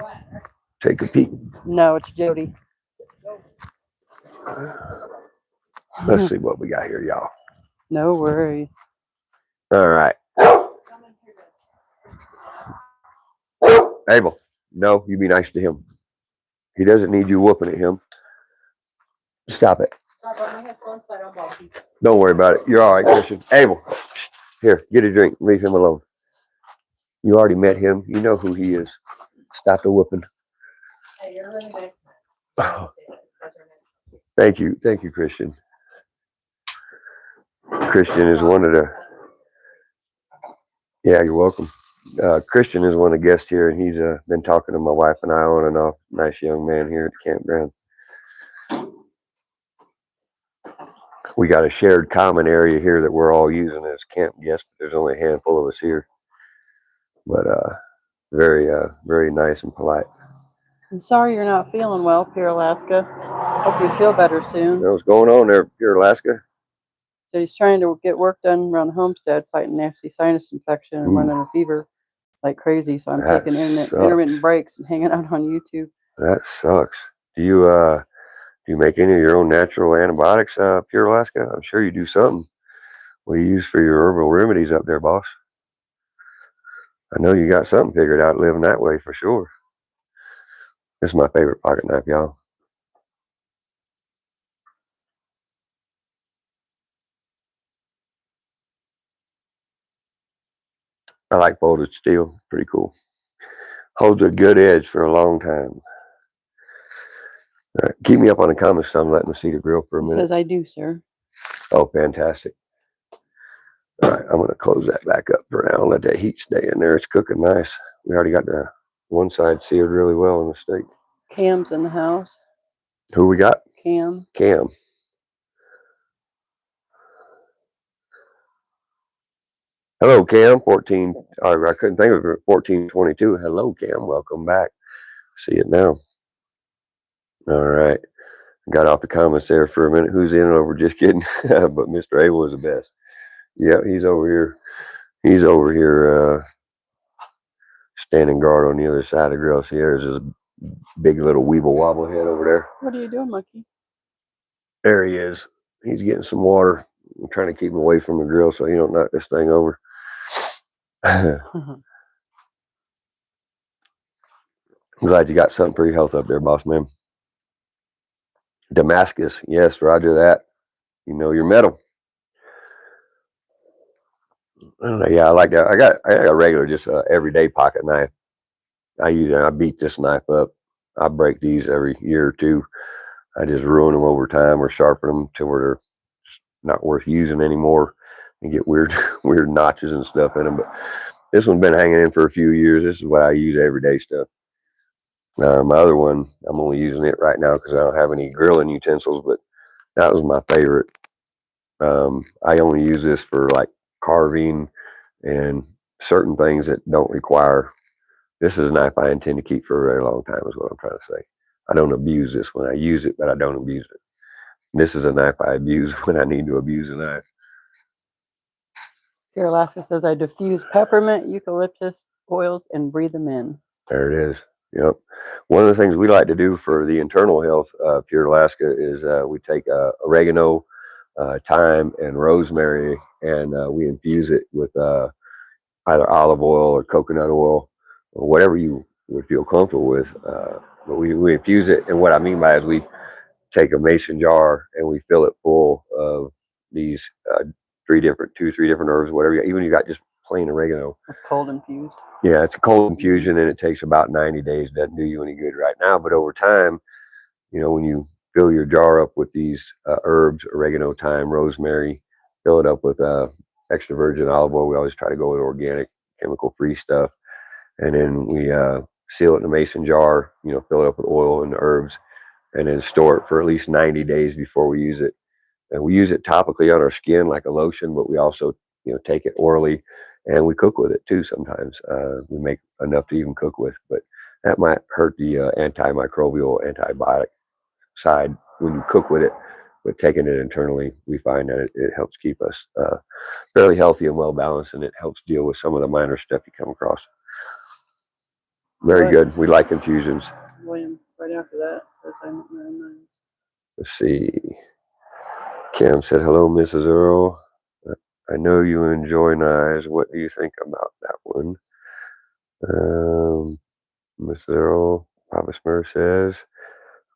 take a peek. No, it's Jody. Let's see what we got here, y'all. No worries. All right. Abel, no, you be nice to him. He doesn't need you whooping at him. Stop it. Don't worry about it. You're all right, Christian. Abel, here, get a drink. Leave him alone. You already met him. You know who he is. Stop the whooping. Hey, you're really nice. Oh. Thank you, Christian. Christian is one of the. Yeah, you're welcome. Christian is one of the guests here, and he's been talking to my wife and I on and off. Nice young man here at the campground. We got a shared common area here that we're all using as camp guests, but there's only a handful of us here. But very, very nice and polite. I'm sorry you're not feeling well, Pure Alaska. Hope you feel better soon. What's going on there, Pure Alaska? So he's trying to get work done around the homestead, fighting nasty sinus infection and running a fever like crazy. So I'm taking intermittent breaks and hanging out on YouTube. That sucks. Do you make any of your own natural antibiotics, Pure Alaska? I'm sure you do something. What do you use for your herbal remedies up there, boss? I know you got something figured out living that way for sure. This is my favorite pocket knife, y'all. I like folded steel. Pretty cool. Holds a good edge for a long time. All right, keep me up on the comments, so I'm letting me see the grill for a minute. He says, I do, sir. Oh, fantastic. All right, I'm going to close that back up for now and let that heat stay in there. It's cooking nice. We already got the one side seared really well in the steak. Cam's in the house. Who we got? Cam. Cam. Hello, Cam. 14. I couldn't think of it. 1422. Hello, Cam. Welcome back. See it now. All right. Got off the comments there for a minute. Who's in over? Just kidding. But Mr. Abel is the best. Yep, he's over here. He's over here standing guard on the other side of the grill. See, there's his big little weeble wobble head over there. What are you doing, Monkey? There he is. He's getting some water. I'm trying to keep him away from the grill so he don't knock this thing over. I'm glad you got something for your health up there, boss man. Damascus, yes, roger that. You know your metal. Yeah, I like that. I got a regular, just everyday pocket knife. I beat this knife up. I break these every year or two. I just ruin them over time or sharpen them till where they're not worth using anymore and get weird weird notches and stuff in them. But this one's been hanging in for a few years. This is what I use everyday stuff. My other one, I'm only using it right now because I don't have any grilling utensils, but that was my favorite. I only use this for like carving and certain things that don't require. This is a knife I intend to keep for a very long time, is what I'm trying to say. I don't abuse this when I use it, but I don't abuse it. This is a knife I abuse when I need to abuse a knife. Here, Alaska says, I diffuse peppermint, eucalyptus oils and breathe them in. There it is. Yep. One of the things we like to do for the internal health of Pure Alaska is we take oregano, thyme, and rosemary, and we infuse it with either olive oil or coconut oil or whatever you would feel comfortable with. But we infuse it, and what I mean by it is we take a mason jar and we fill it full of these two or three different herbs, whatever. Even you got just plain oregano. It's cold infused. Yeah, it's a cold infusion, and it takes about 90 days. Doesn't do you any good right now, but over time, when you fill your jar up with these herbs, oregano, thyme, rosemary, fill it up with extra virgin olive oil. We always try to go with organic, chemical-free stuff, and then we seal it in a mason jar. Fill it up with oil and the herbs, and then store it for at least 90 days before we use it. And we use it topically on our skin like a lotion, but we also, take it orally, and we cook with it too sometimes. We make enough to even cook with, but that might hurt the antimicrobial, antibiotic side when you cook with it. But taking it internally, we find that it helps keep us fairly healthy and well balanced, and it helps deal with some of the minor stuff you come across. Very good. We like infusions. William, right after that, says I'm Let's see. Kim said, hello, Mrs. Earl. I know you enjoy knives. What do you think about that one? Mrs. Earl, Papa Smurf says,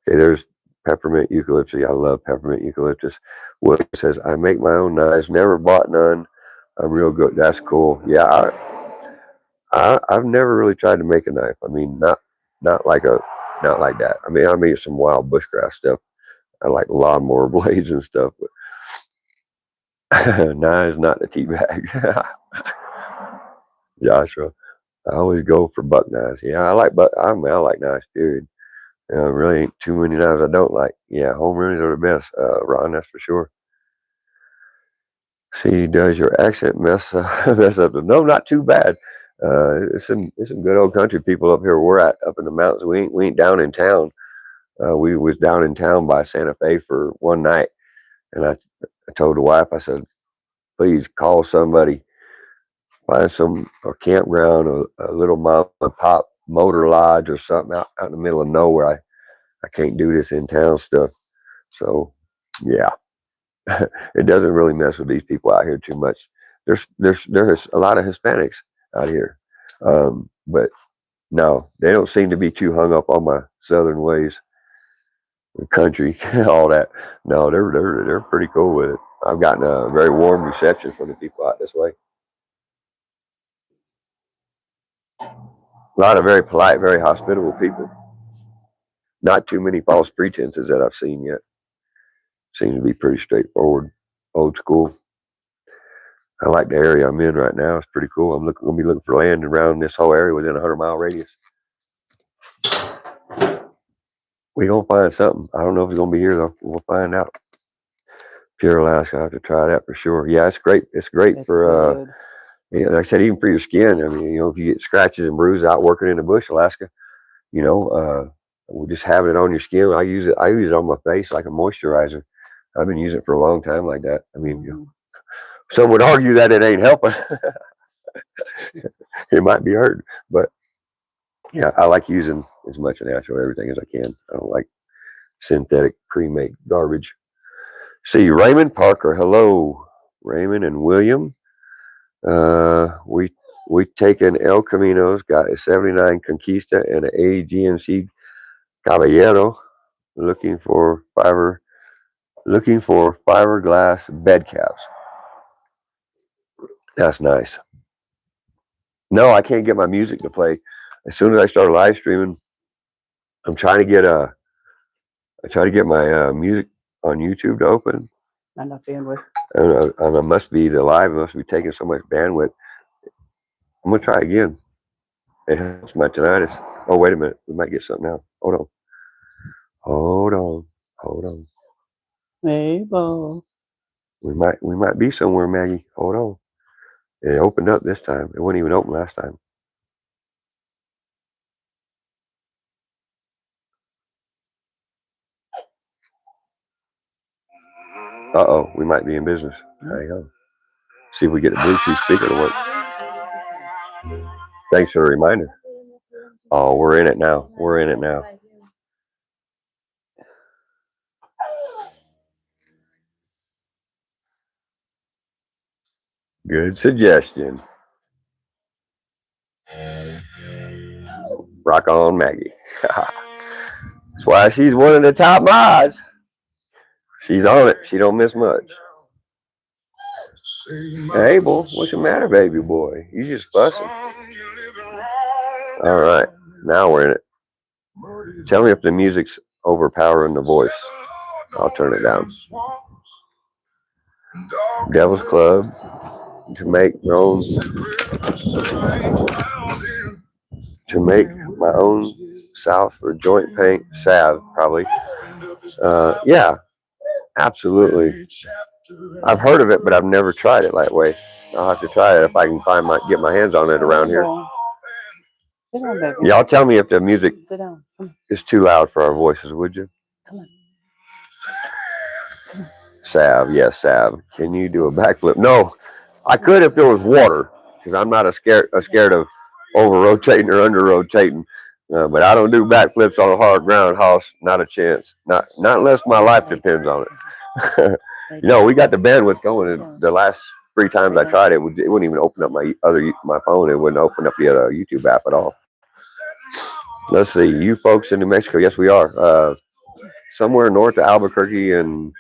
okay, there's peppermint eucalyptus. I love peppermint eucalyptus. William says, I make my own knives. Never bought none. I'm real good. That's cool. Yeah, I've never really tried to make a knife. I mean, not like that. I mean, I made some wild bushcraft stuff. I like lawnmower blades and stuff, but knives, not the tea bag. Joshua, I always go for buck knives. Yeah, I like knives, period. Really ain't too many knives I don't like. Yeah, home remedies are the best, Ron, that's for sure. See, does your accent mess up? No, not too bad. It's some good old country people up here. We're up in the mountains. We ain't down in town. We was down in town by Santa Fe for one night, and I told the wife, I said, please call somebody, find a campground, a little mom and pop motor lodge or something out in the middle of nowhere. I can't do this in town stuff. So yeah, it doesn't really mess with these people out here too much. There's a lot of Hispanics out here, but no, they don't seem to be too hung up on my southern ways, country, all that. No, they're pretty cool with it. I've gotten a very warm reception from the people out this way. A lot of very polite, very hospitable people. Not too many false pretenses that I've seen yet. Seems to be pretty straightforward, old school. I like the area I'm in right now. It's pretty cool. I'm going to be looking for land around this whole area within a 100-mile radius. We're going to find something. I don't know if it's going to be here, though. We'll find out. Pure Alaska, I have to try that for sure. Yeah, it's great. It's great for, yeah, like I said, even for your skin. I mean, if you get scratches and bruises out working in the bush, Alaska, we'll just have it on your skin. I use it on my face like a moisturizer. I've been using it for a long time like that. I mean, some would argue that it ain't helping. It might be hurting, but yeah, I like using as much natural everything as I can. I don't like synthetic pre-made garbage. See, Raymond Parker, hello. Raymond and William. We taken El Camino's, got a 79 Conquista and an AGMC Caballero, looking for fiberglass bed caps. That's nice. No, I can't get my music to play. As soon as I start live streaming, I'm trying to get my music on YouTube to open. Not enough bandwidth. And it must be the live must be taking so much bandwidth. I'm gonna try again. It helps my tinnitus. Oh, wait a minute. We might get something now. Hold on. Mabel. We might be somewhere, Maggie. Hold on. It opened up this time. It wouldn't even open last time. Uh-oh, we might be in business. Hang on. See if we get the Bluetooth speaker to work. Thanks for the reminder. Oh, we're in it now. Good suggestion. Rock on, Maggie. That's why she's one of the top mods. She's on it. She don't miss much. Hey, Abel, what's the matter, baby boy? You just fussing. All right, now we're in it. Tell me if the music's overpowering the voice. I'll turn it down. Devil's Club to make my own salve for joint pain salve, probably. Yeah, absolutely. I've heard of it, but I've never tried it that way. I'll have to try it if I can get my hands on it around here. Sit down, baby. Y'all tell me if the music Sit down. is too loud for our voices, would you? Come on. Salve, yes, salve. Can you do a backflip? No, I could if there was water, because I'm not scared of over rotating or under rotating. But I don't do backflips on hard ground, Hoss. Not a chance. Not unless my life depends on it. We got the bandwidth going. And the last 3 times I tried it, it wouldn't even open up my phone. It wouldn't open up the other YouTube app at all. Let's see. You folks in New Mexico? Yes, we are. Somewhere north of Albuquerque and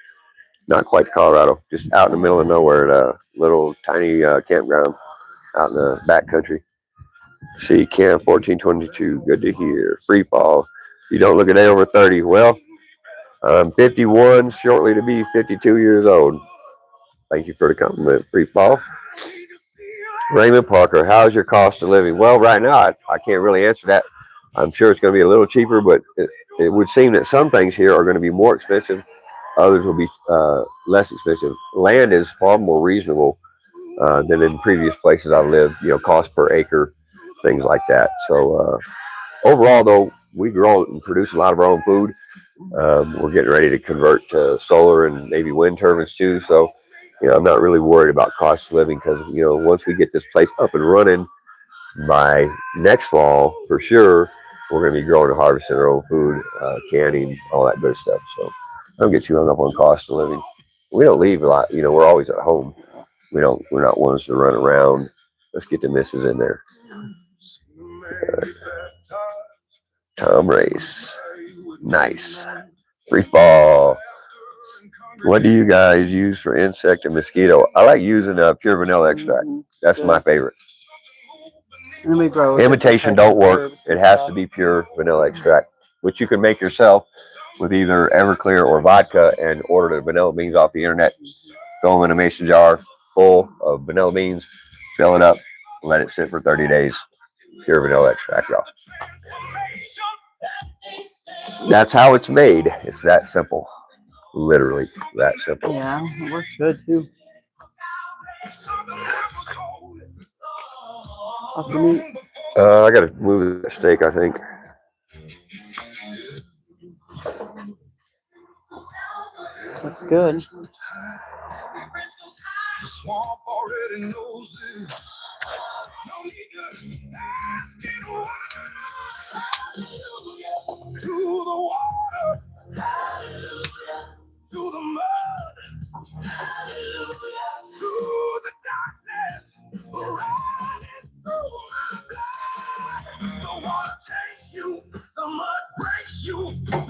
not quite Colorado, just out in the middle of nowhere at a little tiny campground out in the back country. See, Camp 1422, good to hear. Free fall. You don't look a day over 30. Well, I'm 51, shortly to be 52 years old. Thank you for the compliment, Free fall. Raymond Parker, how's your cost of living? Well, right now, I can't really answer that. I'm sure it's going to be a little cheaper, but it would seem that some things here are going to be more expensive. Others will be less expensive. Land is far more reasonable than in previous places I've lived, cost per acre, things like that. So overall, though, we grow and produce a lot of our own food. We're getting ready to convert to solar and maybe wind turbines too. So, I'm not really worried about cost of living because, once we get this place up and running by next fall, for sure, we're going to be growing and harvesting our own food, canning, all that good stuff. So I don't get too hung up on cost of living. We don't leave a lot. We're always at home. We're not ones to run around. Let's get the missus in there. Tom Race. Nice. Free fall. What do you guys use for insect and mosquito? I like using pure vanilla extract. That's my favorite. And we grow Imitation don't work. It has to be pure vanilla extract, which you can make yourself with either Everclear or vodka and order the vanilla beans off the internet. Throw them in a mason jar full of vanilla beans, fill it up, let it sit for 30 days. Pure vanilla extract, y'all. That's how it's made. It's that simple. Literally that simple. Yeah, it works good too. How's the meat? I gotta move the steak, I think. Looks good.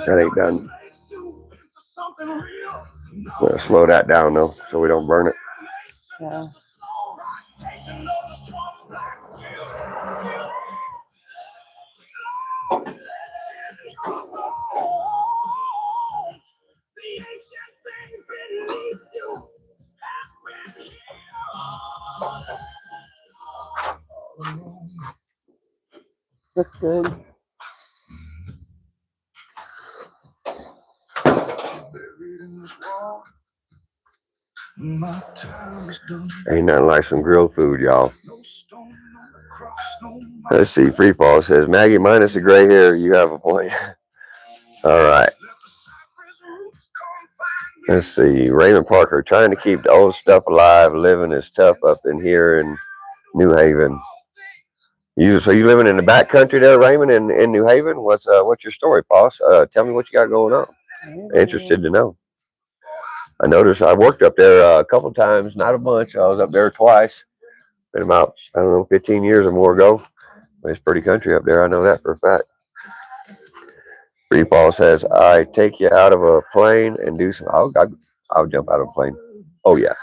That ain't done. We'll slow that down though, so we don't burn it. Yeah. Looks good. Ain't nothing like some grilled food, y'all. Let's see. Free Fall says, Maggie, minus the gray hair, you have a point. All right. Let's see. Raymond Parker, trying to keep the old stuff alive. Living is tough up in here in New Haven. So you living in the back country there, Raymond, in New Haven? What's your story, boss? Tell me what you got going on. Interested to know. I noticed I worked up there a couple times, not a bunch. I was up there twice. Been about, I don't know, 15 years or more ago. It's pretty country up there. I know that for a fact. Free Fall says, I take you out of a plane and do some. I'll jump out of a plane. Oh, yeah.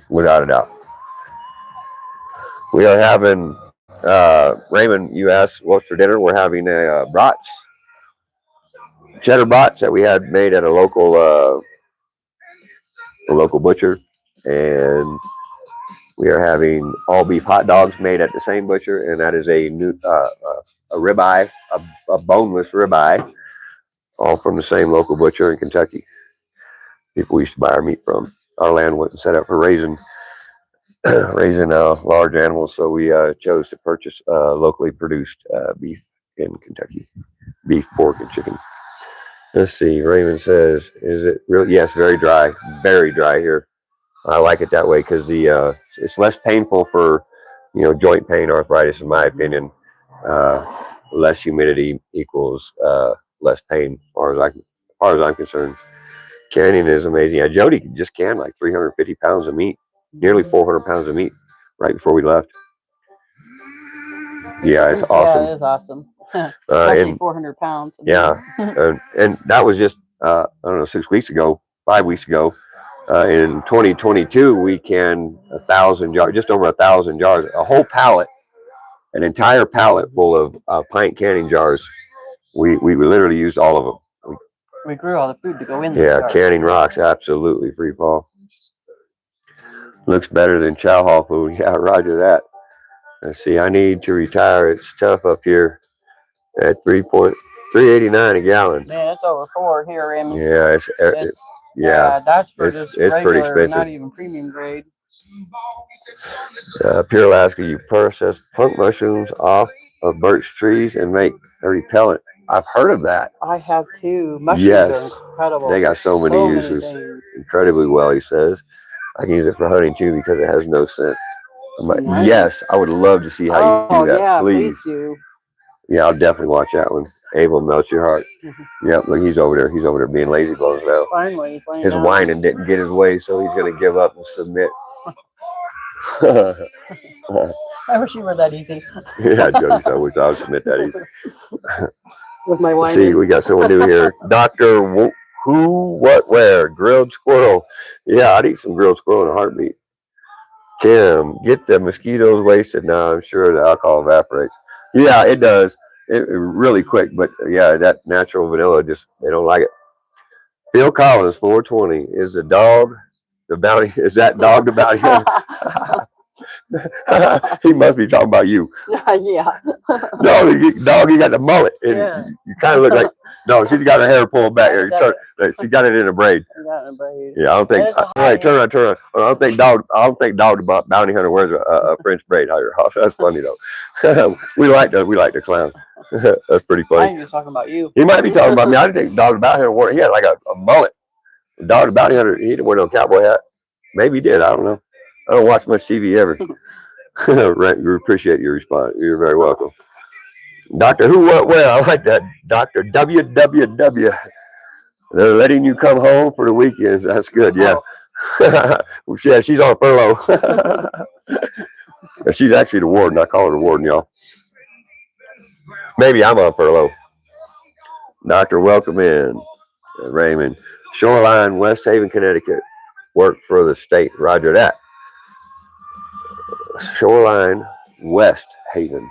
Without a doubt. We are having, Raymond, you asked what's for dinner. We're having a brats, cheddar brats that we had made at a local butcher. And we are having all beef hot dogs made at the same butcher. And that is a new, a ribeye, a boneless ribeye, all from the same local butcher in Kentucky. People we used to buy our meat from. Our land wasn't set up for raising large animals, so we chose to purchase locally produced beef in Kentucky. Beef, pork, and chicken. Let's see. Raymond says, "Is it really?" Yes, very dry here. I like it that way because it's less painful for joint pain, arthritis, in my opinion. Less humidity equals less pain, as far as I'm concerned. Canning is amazing. Yeah, Jody just canned like 350 pounds of meat, nearly 400 pounds of meat, right before we left. Yeah, it's awesome. Yeah, it is awesome. Especially 400 pounds. Yeah, and that was just I don't know, 5 weeks ago. In 2022, we canned 1,000 jars, just over 1,000 jars, a whole pallet, an entire pallet full of pint canning jars. We literally used all of them. We grew all the food to go in there. Yeah, canning rocks, absolutely. Free Fall. Looks better than chow hall food. Yeah, roger that. Let's see, I need to retire. It's tough up here at 3.389 a gallon. Man, it's over 4 here, Raymond. Yeah, that's for just regular, pretty expensive. not even premium grade. Pure Alaska, you process punk mushrooms off of birch trees and make a repellent. I've heard of that. I have too. Mushrooms are incredible. They got so many uses. Incredibly well, he says. I can use it for hunting too because it has no scent. Nice. Yes, I would love to see how you do that. Yeah, please do. Yeah, I'll definitely watch that one. Abe will melt your heart. Yep, look, he's over there. He's over there being lazy bones now. Finally, he's laying his down. whining didn't get his way, so he's going to give up and submit. I wish you were that easy. Yeah, Jody, I wish I would submit that easy. With my whining. See, we got someone new here. Dr. Who, What, Where? Grilled squirrel. Yeah, I'd eat some grilled squirrel in a heartbeat. Kim, get the mosquitoes wasted now. I'm sure the alcohol evaporates. Yeah, it does. It really quick, but yeah, that natural vanilla, they don't like it. Phil Collins, 420. Is the dog the bounty? Is that dog the bounty hunter? He must be talking about you. Yeah. No, dog, you got the mullet. And you kind of look like, no, she's got her hair pulled back here. She got it in a braid. Yeah, I don't think. All right, turn around. I don't think dog the bounty hunter wears a French braid. That's funny though. we like the clown. That's pretty funny. I think he was talking about you. He might be talking about me. I didn't think dog the bounty hunter wore. He had like a mullet. Dog the bounty hunter. He didn't wear no cowboy hat. Maybe he did. I don't know. I don't watch much TV ever. We appreciate your response. You're very welcome. Dr. Who, What, Where? I like that. Dr. WWW. They're letting you come home for the weekends. That's good. Yeah. Yeah, she's on furlough. She's actually the warden. I call her the warden, y'all. Maybe I'm on furlough. Doctor, welcome in. Raymond. Shoreline, West Haven, Connecticut. Work for the state. Roger that. Shoreline, West Haven.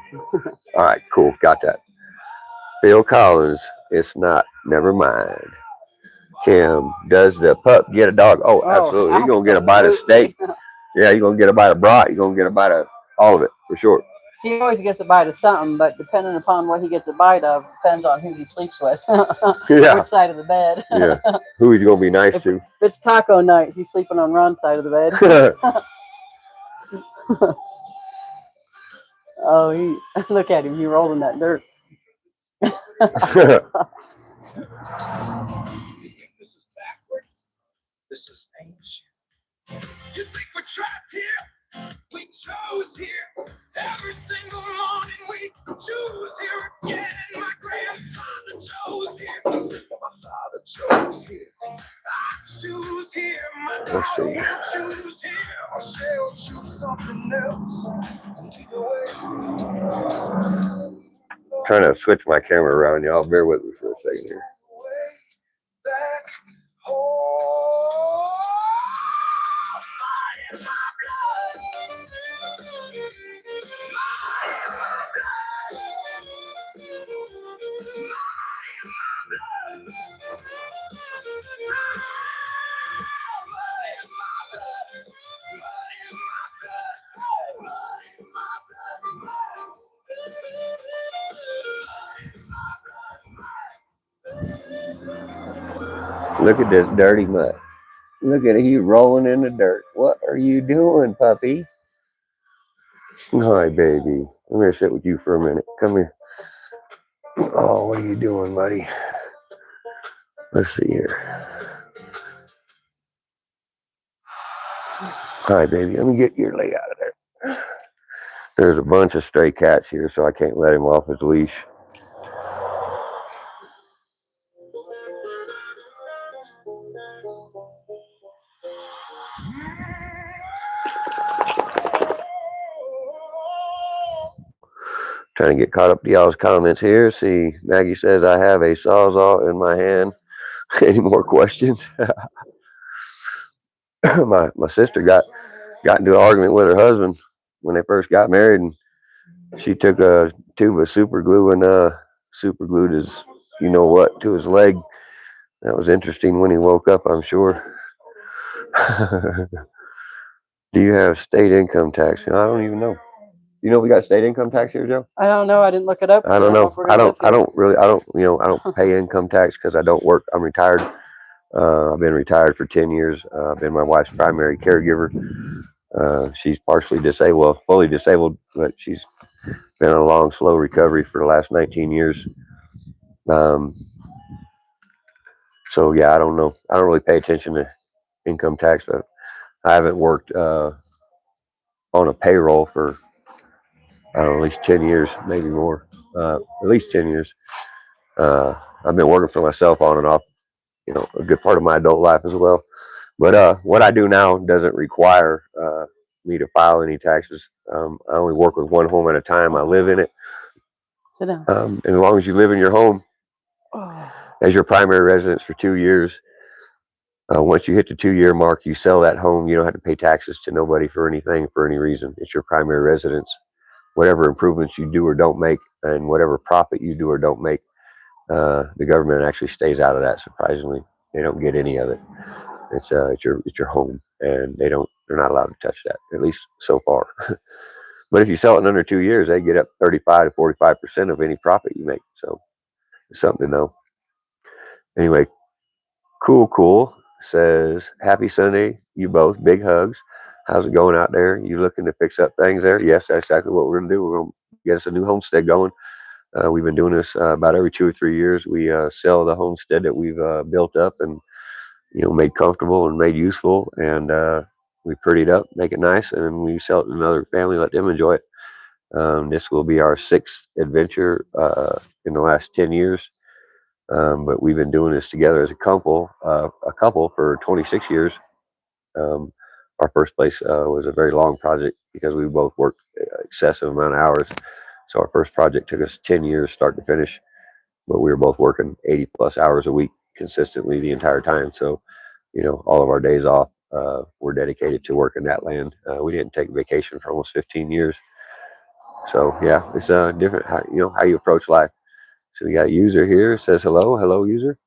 All right, cool. Got that. Phil Collins. It's not. Never mind. Kim, does the pup get a dog? Oh, Oh, absolutely. You're going to get a bite of steak. absolutely. Yeah, you're going to get a bite of brat. You're going to get a bite of all of it, for sure. He always gets a bite of something, but depending upon what he gets a bite of, depends on who he sleeps with. Yeah. Which side of the bed. Yeah. Who is going to be nice if to? it's taco night, he's sleeping on Ron's side of the bed. Oh, look at him. He rolling that dirt. This is backwards. This is ancient. You think we're trapped here? We chose here. Every single morning we choose here again. My grandfather chose here. My father chose here. I choose here. My daughter will choose here. Or she'll choose something else. And either way. Trying to switch my camera around, y'all. Bear with me for a second here. Back home. Look at this dirty mutt. Look at it. He's rolling in the dirt. What are you doing, puppy? Hi, baby. I'm going to sit with you for a minute. Come here. Oh, what are you doing, buddy? Let's see here. Hi, baby. Let me get your leg out of there. There's a bunch of stray cats here, so I can't let him off his leash. Trying to get caught up to y'all's comments here. See, Maggie says I have a sawzall in my hand. Any more questions? my sister got into an argument with her husband when they first got married, and she took a tube of super glue and super glued his you know what to his leg. That was interesting when he woke up, I'm sure. Do you have state income tax? I don't even know. You know we got state income tax here, Joe? I don't know. I didn't look it up. I don't know. I don't I don't pay income tax because I don't work. I'm retired. I've been retired for 10 years. I've been my wife's primary caregiver. She's partially disabled, well, fully disabled, but she's been on a long, slow recovery for the last 19 years. So yeah, I don't know. I don't really pay attention to income tax. But I haven't worked on a payroll for I don't know, at least 10 years, maybe more. At least 10 years. I've been working for myself on and off, a good part of my adult life as well. But what I do now doesn't require me to file any taxes. I only work with one home at a time. I live in it. Sit down. And as long as you live in your home as your primary residence for 2 years, once you hit the 2-year mark, you sell that home. You don't have to pay taxes to nobody for anything, for any reason. It's your primary residence. Whatever improvements you do or don't make, and whatever profit you do or don't make, the government actually stays out of that. Surprisingly, they don't get any of it. It's your home, and they're not allowed to touch that, at least so far. But if you sell it in under 2 years, they get up 35 to 45% of any profit you make. So it's something to know. Anyway, cool says happy Sunday, you both. Big hugs. How's it going out there? You looking to fix up things there? Yes, that's exactly what we're gonna do. We're gonna get us a new homestead going. We've been doing this about every 2 or 3 years. We sell the homestead that we've built up and made comfortable and made useful, and we pretty it up, make it nice, and we sell it to another family, let them enjoy it. This will be our 6th adventure in the last 10 years, but we've been doing this together as a couple for 26 years. Our first place was a very long project because we both worked excessive amount of hours. So our first project took us 10 years start to finish. but we were both working 80 plus hours a week consistently the entire time. So, all of our days off were dedicated to working that land. We didn't take vacation for almost 15 years. So yeah, it's different how you approach life. So we got a user here says hello user.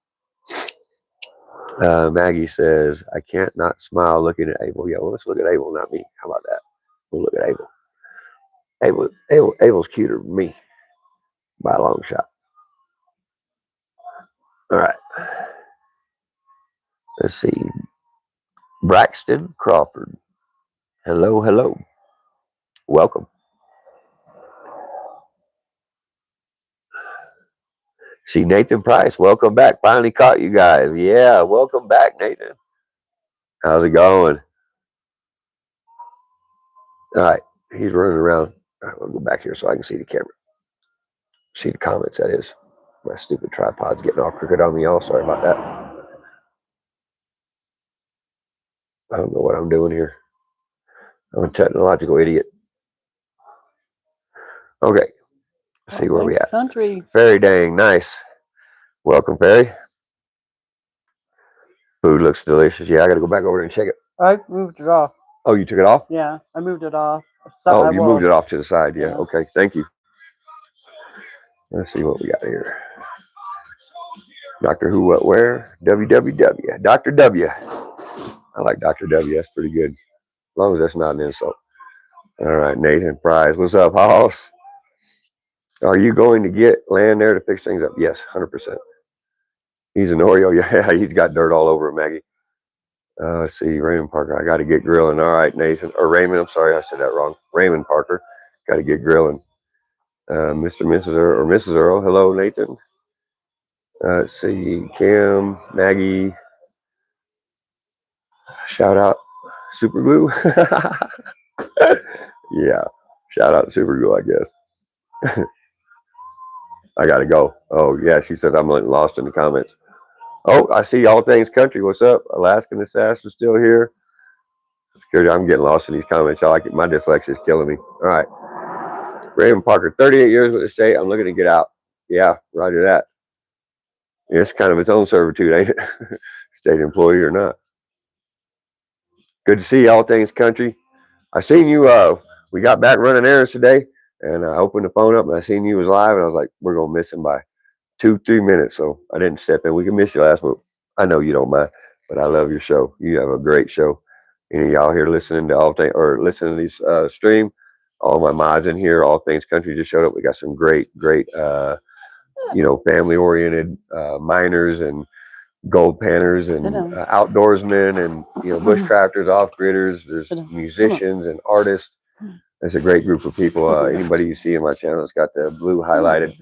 Maggie says I can't not smile looking at Abel. Yeah, well, let's look at Abel, not me. How about that? We'll look at Abel. Abel's cuter than me by a long shot. All right. Let's see. Braxton Crawford. Hello. Welcome. See Nathan Price. Welcome back. Finally caught you guys. Yeah, welcome back, Nathan. How's it going? All right. He's running around. All right, I'll go back here so I can see the camera. See the comments, that is. My stupid tripod's getting all crooked on me, y'all. Sorry about that. I don't know what I'm doing here. I'm a technological idiot. Okay. Let's see where we at. Country. Fairy Dang, nice. Welcome, Fairy. Food looks delicious. Yeah, I got to go back over there and check it. I moved it off. Oh, you took it off? Yeah, I moved it off. Oh, you moved it off to the side. Yeah. Okay. Thank you. Let's see what we got here. Doctor Who, What, Where? WWW. Dr. W. I like Dr. W. That's pretty good. As long as that's not an insult. All right, Nathan Price. What's up, Hoss? Are you going to get land there to fix things up? Yes, 100%. He's an Oreo. Yeah, he's got dirt all over him, Maggie. Let's see, Raymond Parker. I got to get grilling. All right, Nathan. Or Raymond. I'm sorry, I said that wrong. Raymond Parker. Got to get grilling. Mr. Mrs. Earl or Mrs. Earl. Hello, Nathan. Let's see, Kim, Maggie. Shout out Super Glue. Yeah, shout out Super Glue, I guess. I gotta go. Oh yeah, she said I'm lost in the comments. Oh, I see All Things Country. What's up? Alaskan Assassin still here. I'm getting lost in these comments, y'all. My dyslexia is killing me. All right. Raymond Parker, 38 years with the state. I'm looking to get out. Yeah, roger that. It's kind of its own servitude, ain't it? State employee or not. Good to see you, All Things Country. I seen you. We got back running errands today, and I opened the phone up, and I seen you was live, and I was like, we're gonna miss him by 2-3 minutes. So I didn't step in. We can miss you last month. I know you don't mind, but I love your show. You have a great show. Any of y'all here listening to All Things or listening to these stream? All my mods in here, All Things Country just showed up. We got some great, family-oriented miners and gold panners and outdoorsmen and bushcrafters, off-gridders. There's musicians and artists. It's a great group of people. Anybody you see in my channel that's got the blue highlighted,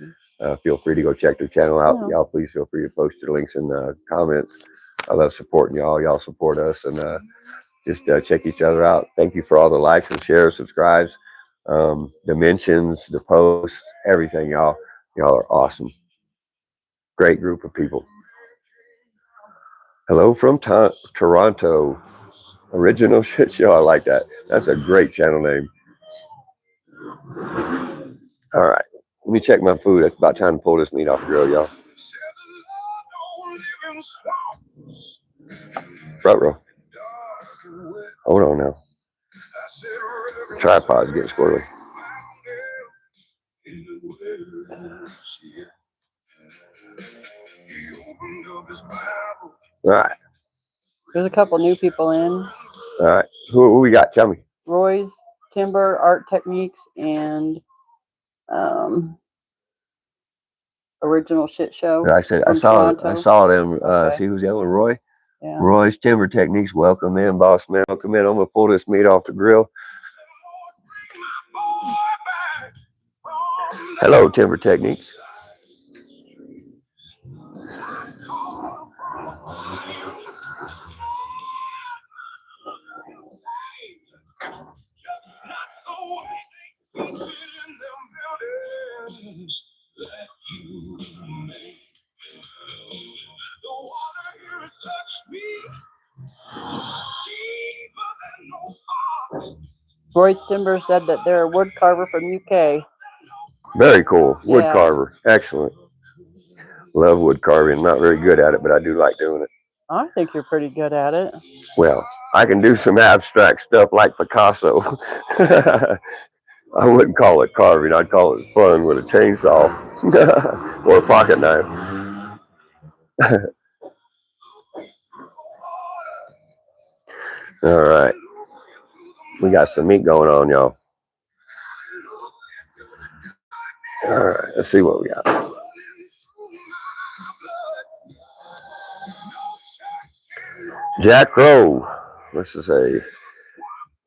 feel free to go check their channel out. Y'all please feel free to post your links in the comments. I love supporting y'all. Y'all support us and just check each other out. Thank you for all the likes and shares, subscribes, the mentions, the posts, everything, y'all. Y'all are awesome. Great group of people. Hello from Toronto. Original Shit Show. I like that. That's a great channel name. All right. Let me check my food. It's about time to pull this meat off the grill, y'all. Front row. Hold on now. The tripod's getting squirrely. All right. There's a couple new people in. All right. Who we got? Tell me. Roy's Timber Art Techniques and Original Shit Show. I saw them. See who's the other one? Roy? Yeah. Roy's Timber Techniques. Welcome in, boss man. Welcome in. I'm gonna pull this meat off the grill. Hello, Timber Techniques. Roy's Timber said that they're a wood carver from UK. Very cool. Wood carver. Excellent. Love wood carving. Not very good at it, but I do like doing it. I think you're pretty good at it. Well, I can do some abstract stuff like Picasso. I wouldn't call it carving. I'd call it fun with a chainsaw or a pocket knife. All right. We got some meat going on, y'all. All right. Let's see what we got. Jack Rowe. Let's just say,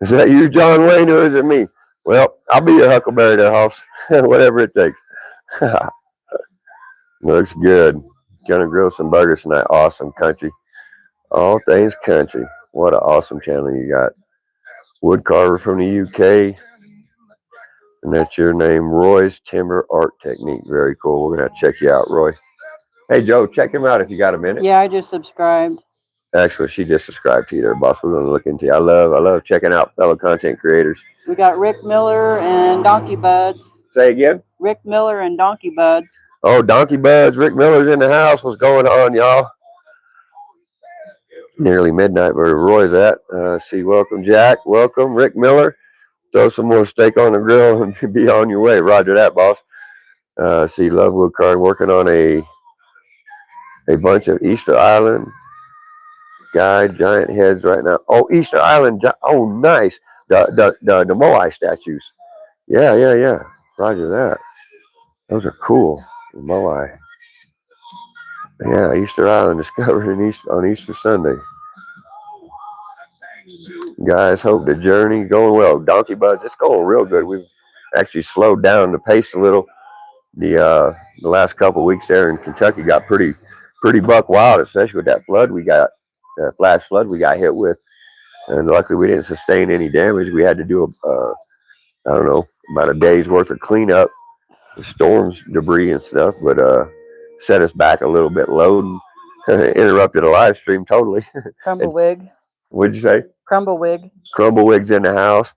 is that you, John Wayne, or is it me? Well, I'll be your huckleberry there, Hoss. Whatever it takes. Looks good. Gonna grill some burgers tonight. Awesome country. All things country. What an awesome channel you got. Wood carver from the UK. And that's your name, Roy's Timber Art Technique. Very cool. We're gonna have to check you out, Roy. Hey Joe, check him out if you got a minute. Yeah, I just subscribed. Actually, she just subscribed to you there, boss. We're gonna look into you. I love checking out fellow content creators. We got Rick Miller and Donkey Buds. Say again? Rick Miller and Donkey Buds. Oh, Donkey Buds. Rick Miller's in the house. What's going on, y'all? Nearly midnight where Roy's at. See, welcome, Jack. Welcome, Rick Miller. Throw some more steak on the grill and be on your way. Roger that, boss. See, Lovewood Card working on a bunch of Easter Island giant heads right now. Oh, Easter Island. Oh, nice. The Moai statues. Yeah. Roger that. Those are cool. The Moai. Yeah, Easter Island discovered on Easter Sunday. Guys, hope the journey going well. Donkey Buds, it's going real good. We've actually slowed down the pace a little. The last couple of weeks there in Kentucky got pretty buck wild, especially with that flood we got, that flash flood we got hit with. And luckily we didn't sustain any damage. We had to do I don't know, about a day's worth of cleanup, the storms, debris and stuff, but set us back a little bit loading. Interrupted a live stream totally. Crumbawig. What'd you say? Crumbawig. Crumbawig's in the house.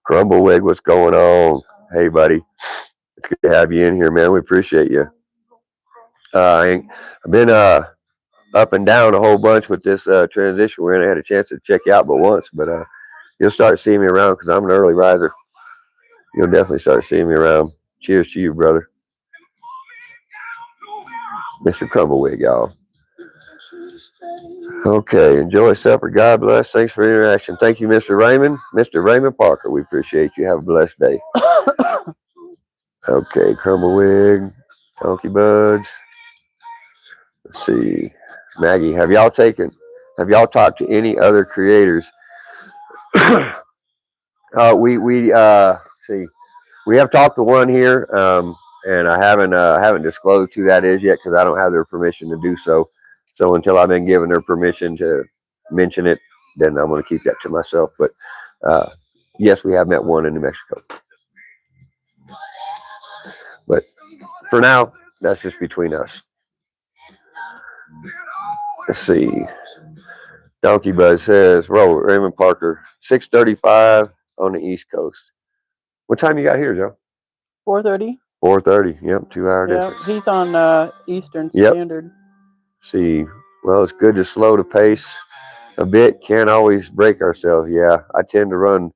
Crumbawig, what's going on? Hey, buddy. It's good to have you in here, man. We appreciate you. I've been up and down a whole bunch with this transition. We ain't had a chance to check you out but once, but you'll start seeing me around because I'm an early riser. You'll definitely start seeing me around. Cheers to you, brother. Mr. Crumbawig, y'all. Okay, enjoy supper. God bless. Thanks for your interaction. Thank you, Mr. Raymond. Mr. Raymond Parker, we appreciate you. Have a blessed day. Okay, Crumbawig, Donkey Buds. Let's see. Maggie, have y'all talked to any other creators? We have talked to one here, and I haven't disclosed who that is yet because I don't have their permission to do so. So until I've been given their permission to mention it, then I'm going to keep that to myself. But yes, we have met one in New Mexico. But for now, that's just between us. Let's see. Donkey Buzz says, Raymond Parker, 6:35 on the East Coast. What time you got here, Joe? 4:30. 4:30. Yep, 2 hour Yeah, difference. he's on Eastern Standard. See, well, it's good to slow the pace a bit. Can't always break ourselves. Yeah, I tend to run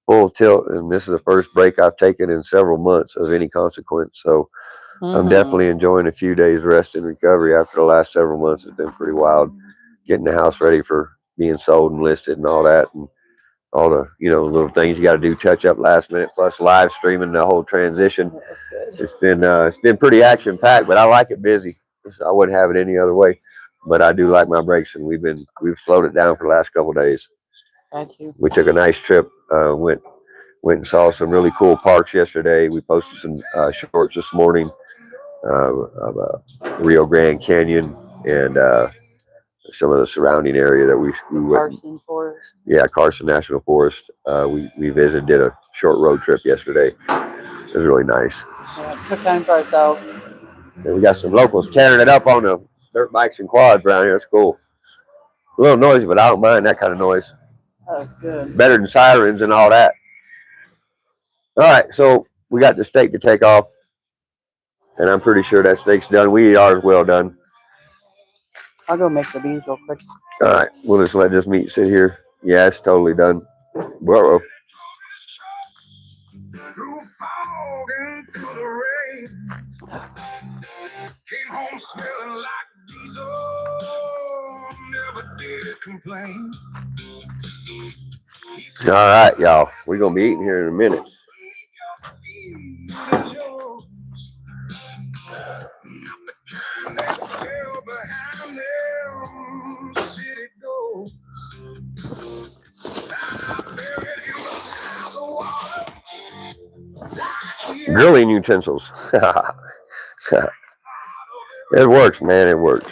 full tilt, and this is the first break I've taken in several months of any consequence. So I'm definitely enjoying a few days rest and recovery after the last several months. It's been pretty wild getting the house ready for being sold and listed and all that, and all the little things you got to do, touch up last minute, plus live streaming the whole transition. It's been pretty action packed, but I like it busy. I wouldn't have it any other way. But I do like my breaks, and we've slowed it down for the last couple of days. Thank you. We took a nice trip. Went and saw some really cool parks yesterday. We posted some shorts this morning of Rio Grande Canyon and some of the surrounding area that we went. Carson Forest. Yeah, Carson National Forest. We visited, did a short road trip yesterday. It was really nice. Yeah, took time for ourselves. And we got some locals tearing it up on the dirt bikes and quads around here. It's cool. A little noisy, but I don't mind that kind of noise. Oh, that's good. Better than sirens and all that. All right, so we got the steak to take off. And I'm pretty sure that steak's done. We eat ours well done. I'll go make the beans real quick. All right, we'll just let this meat sit here. Yeah, it's totally done. Whoa. Through fog and through the rain, came home smelling like diesel. Never did complain. All right, y'all. We're going to be eating here in a minute. Grilling utensils. It works, man. It works.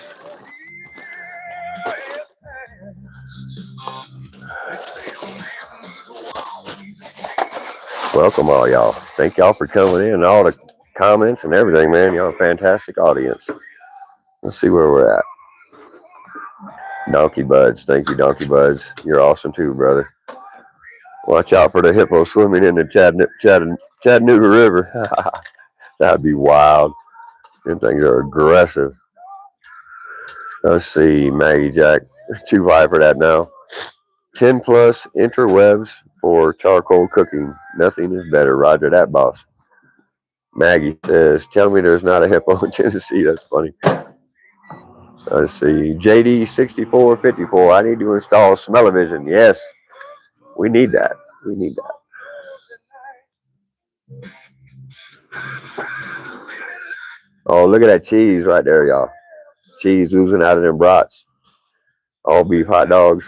Welcome all y'all. Thank y'all for coming in and all the comments and everything, man. Y'all a fantastic audience. Let's see where we're at. Donkey Buds. Thank you, Donkey Buds. You're awesome too, brother. Watch out for the hippo swimming in the Chattanooga River. That'd be wild. Them things are aggressive. Let's see, Maggie Jack. Too high for that now. 10 plus interwebs for charcoal cooking. Nothing is better. Roger that, boss. Maggie says, tell me there's not a hippo in Tennessee. That's funny. Let's see. JD6454. I need to install smell-o-vision. Yes. We need that. We need that. Oh, look at that cheese right there, y'all. Cheese oozing out of them brats. All beef hot dogs.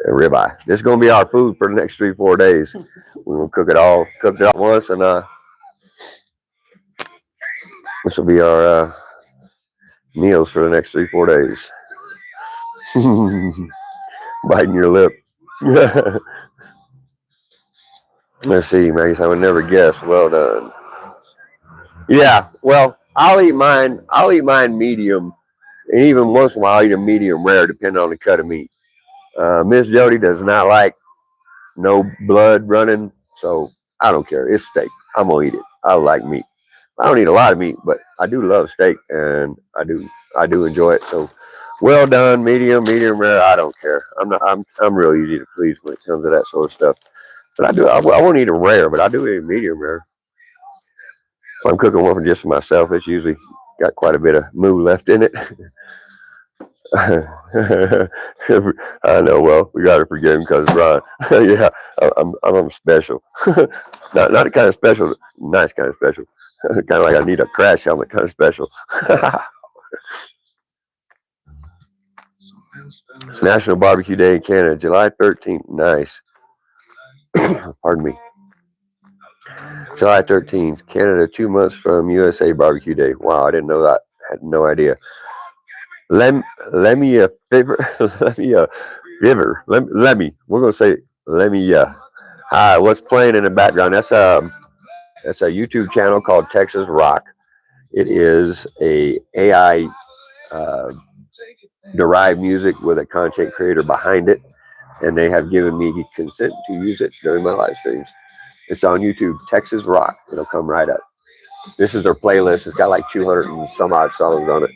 And ribeye. This is going to be our food for the next 3-4 days. We're going to cook it all once, and this will be our meals for the next 3-4 days. Biting your lip. Let's see, Maggie. I would never guess. Well done. Yeah, well, I'll eat mine medium, and even once in a while I'll eat a medium rare, depending on the cut of meat. Miss Jody does not like no blood running, so I don't care. It's steak. I'm gonna eat it. I like meat. I don't eat a lot of meat, but I do love steak, and I do enjoy it. So, well done, medium rare. I don't care. I'm real easy to please when it comes to that sort of stuff. But I won't eat a rare, but I do eat a medium rare. If I'm cooking one for just myself, it's usually got quite a bit of moo left in it. I know. Well, we got to forgive him because Ron. Yeah, I'm special. not the kind of special, nice kind of special. Kind of like I need a crash helmet kind of special. It's National Barbecue Day in Canada, July 13th. Nice. Pardon me. July 13th, Canada, 2 months from USA Barbecue Day. Wow, I didn't know that. I had no idea. Let me We're gonna say let me. Hi, what's playing in the background? That's a YouTube channel called Texas Rock. It is a AI derived music with a content creator behind it, and they have given me consent to use it during my live streams. It's on YouTube, Texas Rock. It'll come right up. This is their playlist. It's got like 200 and some odd songs on it.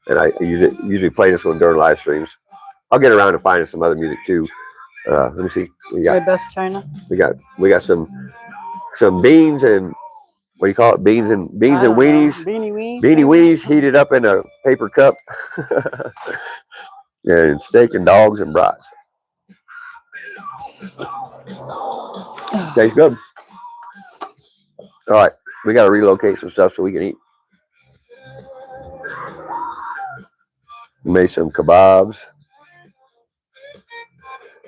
And I usually play this one during live streams. I'll get around to finding some other music too. Let me see. We got My best China. We got some beans and what do you call it? Beans and weenies. Beanie Weenies heated up in a paper cup. And steak and dogs and brats. Tastes good. All right, we got to relocate some stuff so we can eat. Made some kebabs.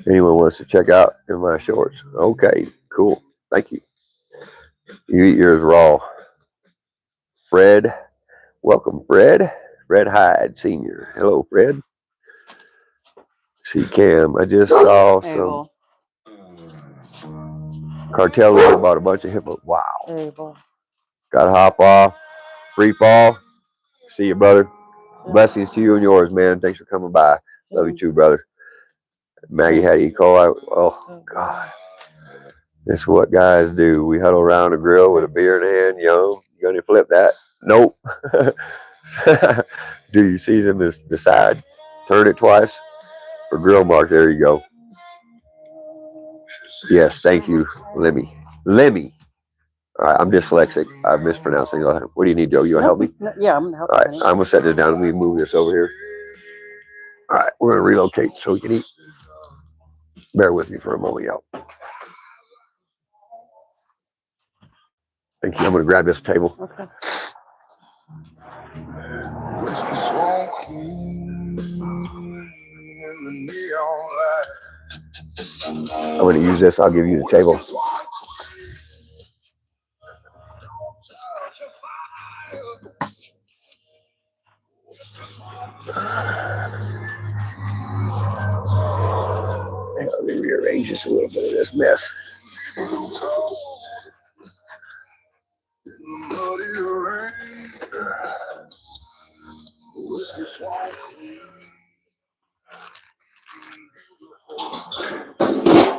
Anyone wants to check out in my shorts? Okay, cool. Thank you. You eat yours raw. Fred, welcome, Fred. Fred Hyde, Sr. Hello, Fred. See, Cam, I just saw some cartel leader bought a bunch of hippo. Wow. Got to hop off. Free fall. See you, brother. Blessings to you and yours, man. Thanks for coming by. Love you too, brother. Maggie had E. coli. Oh, God. It's what guys do. We huddle around a grill with a beer in hand. You gonna flip that? Nope. Do you season the side? Turn it twice for grill mark. There you go. Yes, thank you, Lemmy. Lemmy. All right, I'm dyslexic. I'm mispronouncing. What do you need, Joe? You want to help me? Yeah, I'm gonna help All right, you. I'm gonna set this down. Let me move this over here. All right, we're gonna relocate so we can eat. Bear with me for a moment, y'all. Thank you. I'm gonna grab this table. Okay. I'm gonna use this. I'll give you the table. Let me rearrange just a little bit of this mess.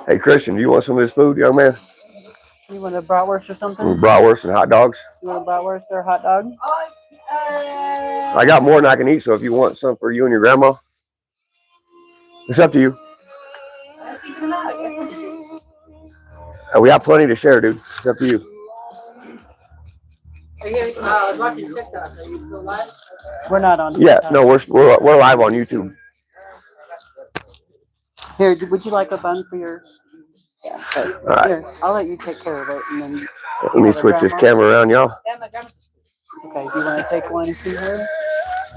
Hey, Christian, do you want some of this food, young man? You want a bratwurst or something? Bratwurst and hot dogs? You want a bratwurst or a hot dog? I got more than I can eat, so if you want some for you and your grandma, it's up to you. We got plenty to share, dude. It's up to you. I was watching TikTok. Are you still live? We're not on. Yeah, TikTok. no, we're live on YouTube. Here, would you like a bun for your? Yeah. Okay. All right. Here, I'll let you take care of it, and then. Let me switch this camera around, y'all. Okay. Do you want to take one to her?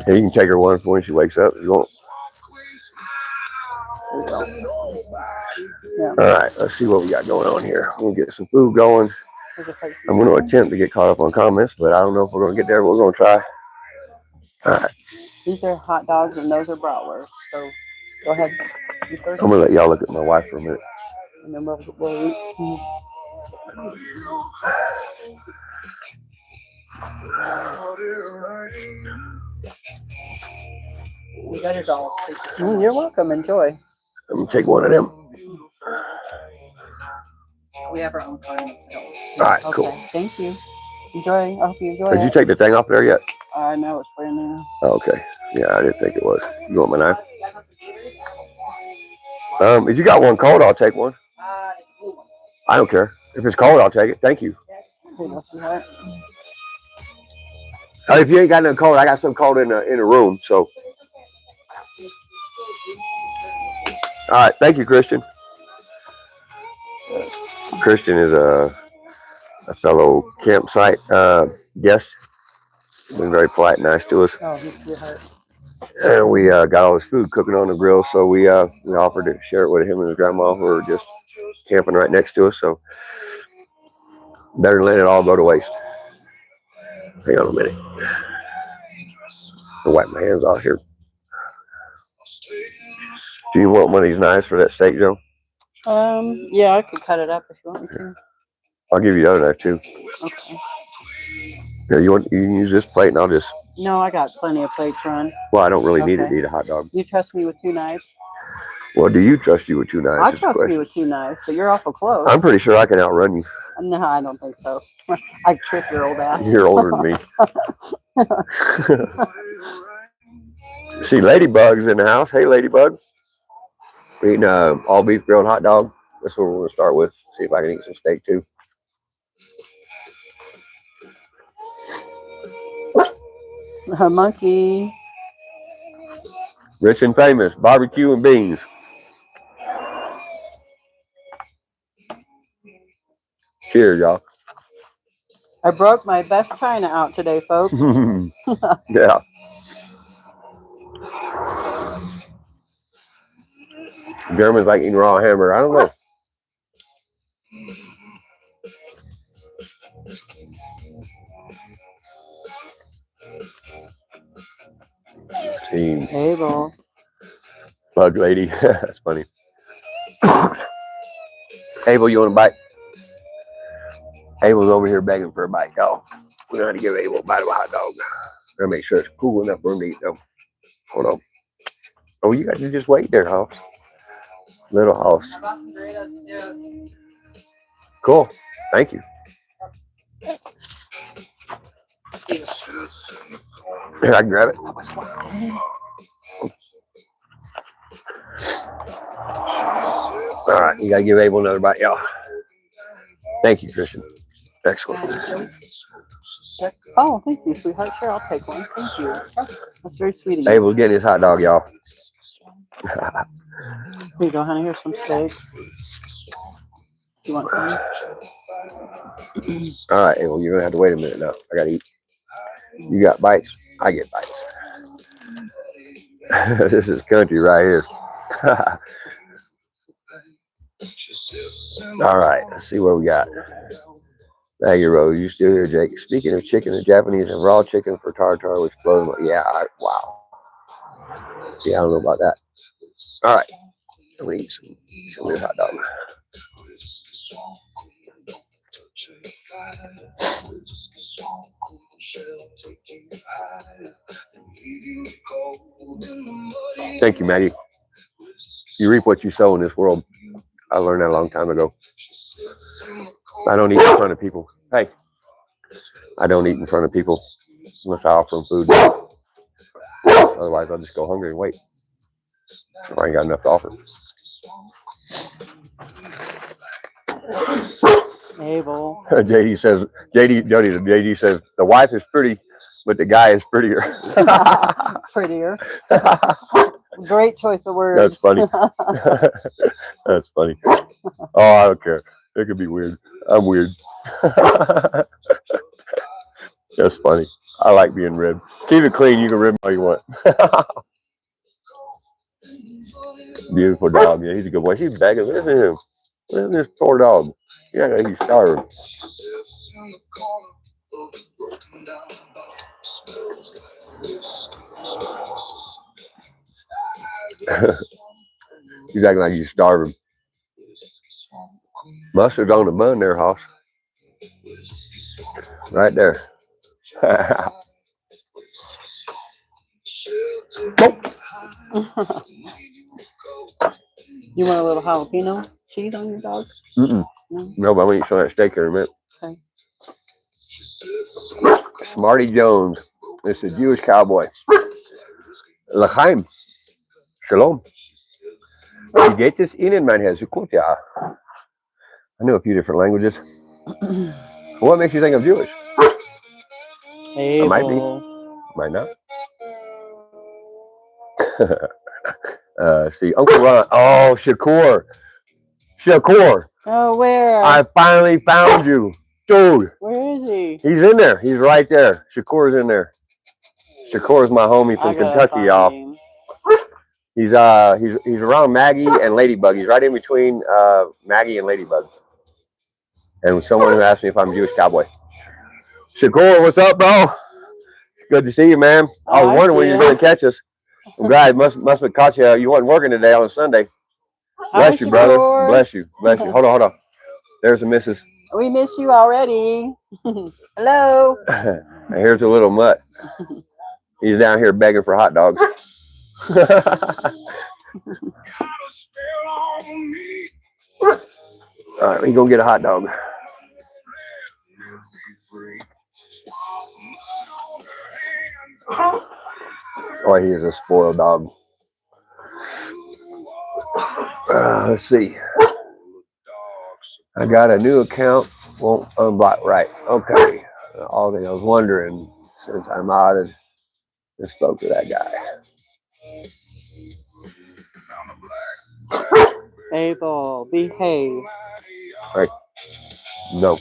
Yeah, you can take her one when she wakes up if you want. Yeah. All right, let's see what we got going on here. We'll get some food going. I'm going to attempt to get caught up on comments, but I don't know if we're going to get there. But we're going to try. All right. These are hot dogs, and those are bratwurst. So go ahead. You first. I'm going to let y'all look at my wife for a minute. And then we'll eat. You got your dolls. You're welcome. Enjoy. I'm going to take one of them. We have our own condiments. All right, Okay. cool. Thank you. Enjoy. I hope you enjoy Did it. you take the thing off there yet? No, it's brand new. Oh, okay. Yeah, I didn't think it was. You want my knife? If you got one cold, I'll take one. It's a blue one. I don't care. If it's cold, I'll take it. Thank you. If you ain't got no cold, I got some cold in the room. So, all right. Thank you, Christian. Christian is a fellow campsite guest. Been very polite and nice to us. Oh, he's a sweetheart. And we got all his food cooking on the grill, so we offered to share it with him and his grandma who are just camping right next to us. So better than letting it all go to waste. Hang on a minute. I'll wipe my hands off here. Do you want one of these knives for that steak, Joe? Yeah, I could cut it up if you want me to. I'll give you the other knife too. Okay. Yeah, you can use this plate and I'll just. No, I got plenty of plates, Ron. Well, I don't really need it to eat a hot dog. You trust me with 2 knives? Well, do you trust you with 2 knives? I trust you with 2 knives, but you're awful close. I'm pretty sure I can outrun you. No, I don't think so. I'd trip your old ass. You're older than me. See, Ladybug's in the house. Hey, Ladybug. We're eating all beef grilled hot dog. That's what we're going to start with. See if I can eat some steak too. A monkey. Rich and famous barbecue and beans. Cheers, y'all. I broke my best china out today, folks. Yeah. Germans like eating raw hamburger. I don't know. Team Abel. Bug lady. That's funny. Abel, you want a bite? Abel's over here begging for a bite, y'all. We're going to give Abel a bite of a hot dog. Gotta make sure it's cool enough for him to eat, though. Hold on. Oh, you guys just wait there, House. Little House. Cool. Thank you. Here, I can grab it. All right, you gotta give Abel another bite, y'all. Thank you, Christian. Excellent. Oh, thank you, sweetheart. Sure, I'll take one. Thank you. That's very sweet of you. Abel's getting his hot dog, y'all. Here you go, honey. Here's some steak. You want some? All right, Abel, you're gonna have to wait a minute now. I gotta eat. You got bites, I get bites. This is country right here. All right, let's see what we got. Thank you, Rose. You still here, Jake? Speaking of chicken, the Japanese have raw chicken for tartar, which blows my. Yeah, wow. Yeah, I don't know about that. All right, I'm gonna eat some of this hot dog. Thank you, Maggie. You reap what you sow in this world. I learned that a long time ago. I don't eat in front of people. Hey, I don't eat in front of people unless I offer them food. Otherwise, I'll just go hungry and wait. Or I ain't got enough to offer. Abel. JD says the wife is pretty, but the guy is prettier. Prettier. Great choice of words. That's funny. That's funny. Oh, I don't care. It could be weird. I'm weird. That's funny. I like being ribbed. Keep it clean. You can rib all you want. Beautiful dog. Yeah, he's a good boy. He's begging. Listen to him. Listen to this poor dog. Yeah, he's starving. He's acting like he's starving. Mustard on the bun there, Hoss. Right there. You want a little jalapeno cheese on your dog? No, but I'm going to eat some of that steak here in a minute. Okay. Smarty Jones. It's a Jewish cowboy. L'chaim. Shalom. Wie geht es Ihnen, mein Herr? So gut, ja. I know a few different languages. What makes you think I'm Jewish? Abel. I might be. Might not. See, Uncle Ron. Oh, Shakur. Oh, where? I finally found you. Dude. Where is he? He's in there. He's right there. Shakur's in there. Shakur's my homie from Kentucky, y'all. He's around Maggie and Ladybug. He's right in between Maggie and Ladybug. And someone who asked me if I'm a Jewish cowboy. Shakur, what's up, bro? Good to see you, man. I was wondering when you were going to catch us. I'm glad. Must have caught you. You weren't working today on a Sunday. Bless you, brother. Bless you. Hold on. There's the missus. We miss you already. Hello. And here's a little mutt. He's down here begging for hot dogs. All right, we gonna get a hot dog. Oh, he is a spoiled dog. Let's see. I got a new account. Won't unblock. Right. Okay. All thing I was wondering, since I'm out of, just spoke to that guy. Abel, behave. Right. No.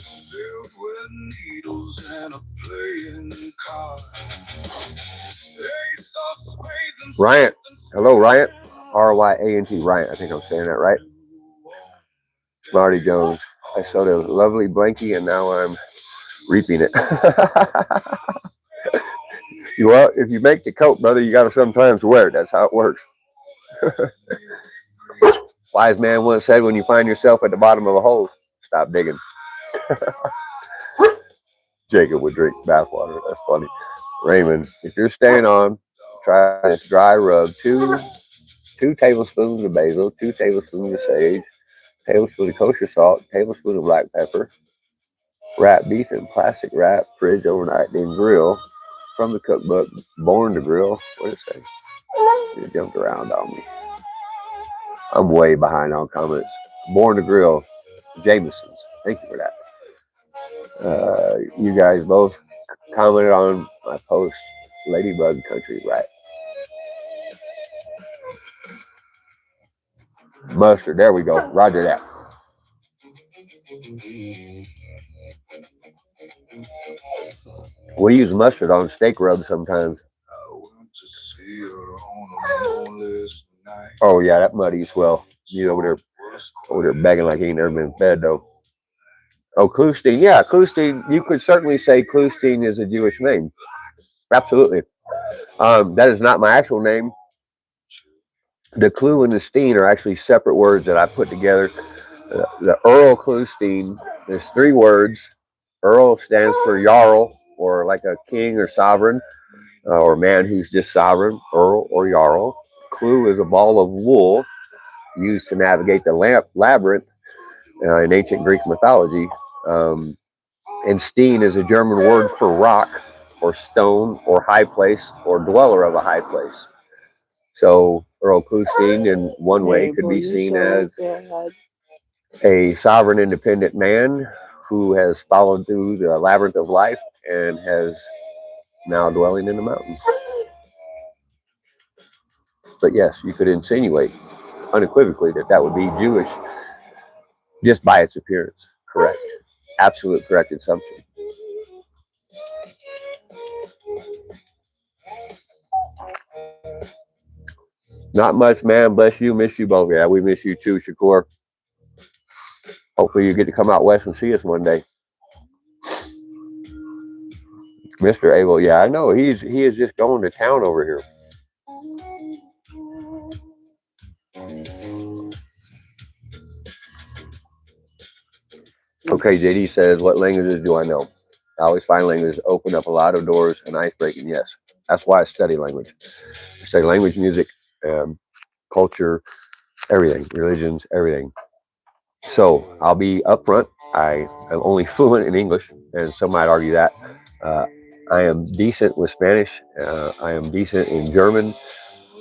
Ryan. Hello, Ryan. R-Y-A-N-T. Ryan. I think I'm saying that right. Smarty Jones. I sowed a lovely blankie and now I'm reaping it. Well, if you make the coat, brother, you got to sometimes wear it. That's how it works. Wise man once said, when you find yourself at the bottom of a hole, stop digging. Jacob would drink bathwater. That's funny. Raymond, if you're staying on, try this dry rub. 2 tablespoons of basil, 2 tablespoons of sage, tablespoon of kosher salt, tablespoon of black pepper. Wrap beef in plastic wrap, fridge overnight, then grill. From the cookbook, Born to Grill. What did it say? It jumped around on me. I'm way behind on comments. Born to Grill, Jameson's. Thank you for that. You guys both commented on my post, Ladybug Country, right? Mustard, there we go. Roger that. We use mustard on steak rub sometimes. Oh yeah, that muddies well. You over there begging like he ain't never been fed though. Oh, Klustein, yeah, Klustein. You could certainly say Klustein is a Jewish name. Absolutely. That is not my actual name. The Klu and the Steen are actually separate words that I put together. The Earl Klustein, there's three words. Earl stands for Jarl, or like a king or sovereign, or man who's just sovereign, Earl or Jarl. Klu is a ball of wool used to navigate the labyrinth in ancient Greek mythology. And Steen is a German word for rock or stone or high place or dweller of a high place. So Earl Klustein in one way could be seen as a sovereign independent man who has followed through the labyrinth of life and has now dwelling in the mountains. But yes, you could insinuate unequivocally that that would be Jewish just by its appearance. Correct. Absolute correct assumption. Not much, man. Bless you. Miss you both. Yeah, we miss you too, Shakur. Hopefully you get to come out west and see us one day. Mr. Abel, yeah, I know. He is just going to town over here. Okay, JD says, what languages do I know? I always find languages open up a lot of doors and ice breaking. Yes, that's why I study language. I study language, music, culture, everything, religions, everything. So I'll be upfront. I am only fluent in English, and some might argue that. I am decent with Spanish. I am decent in German.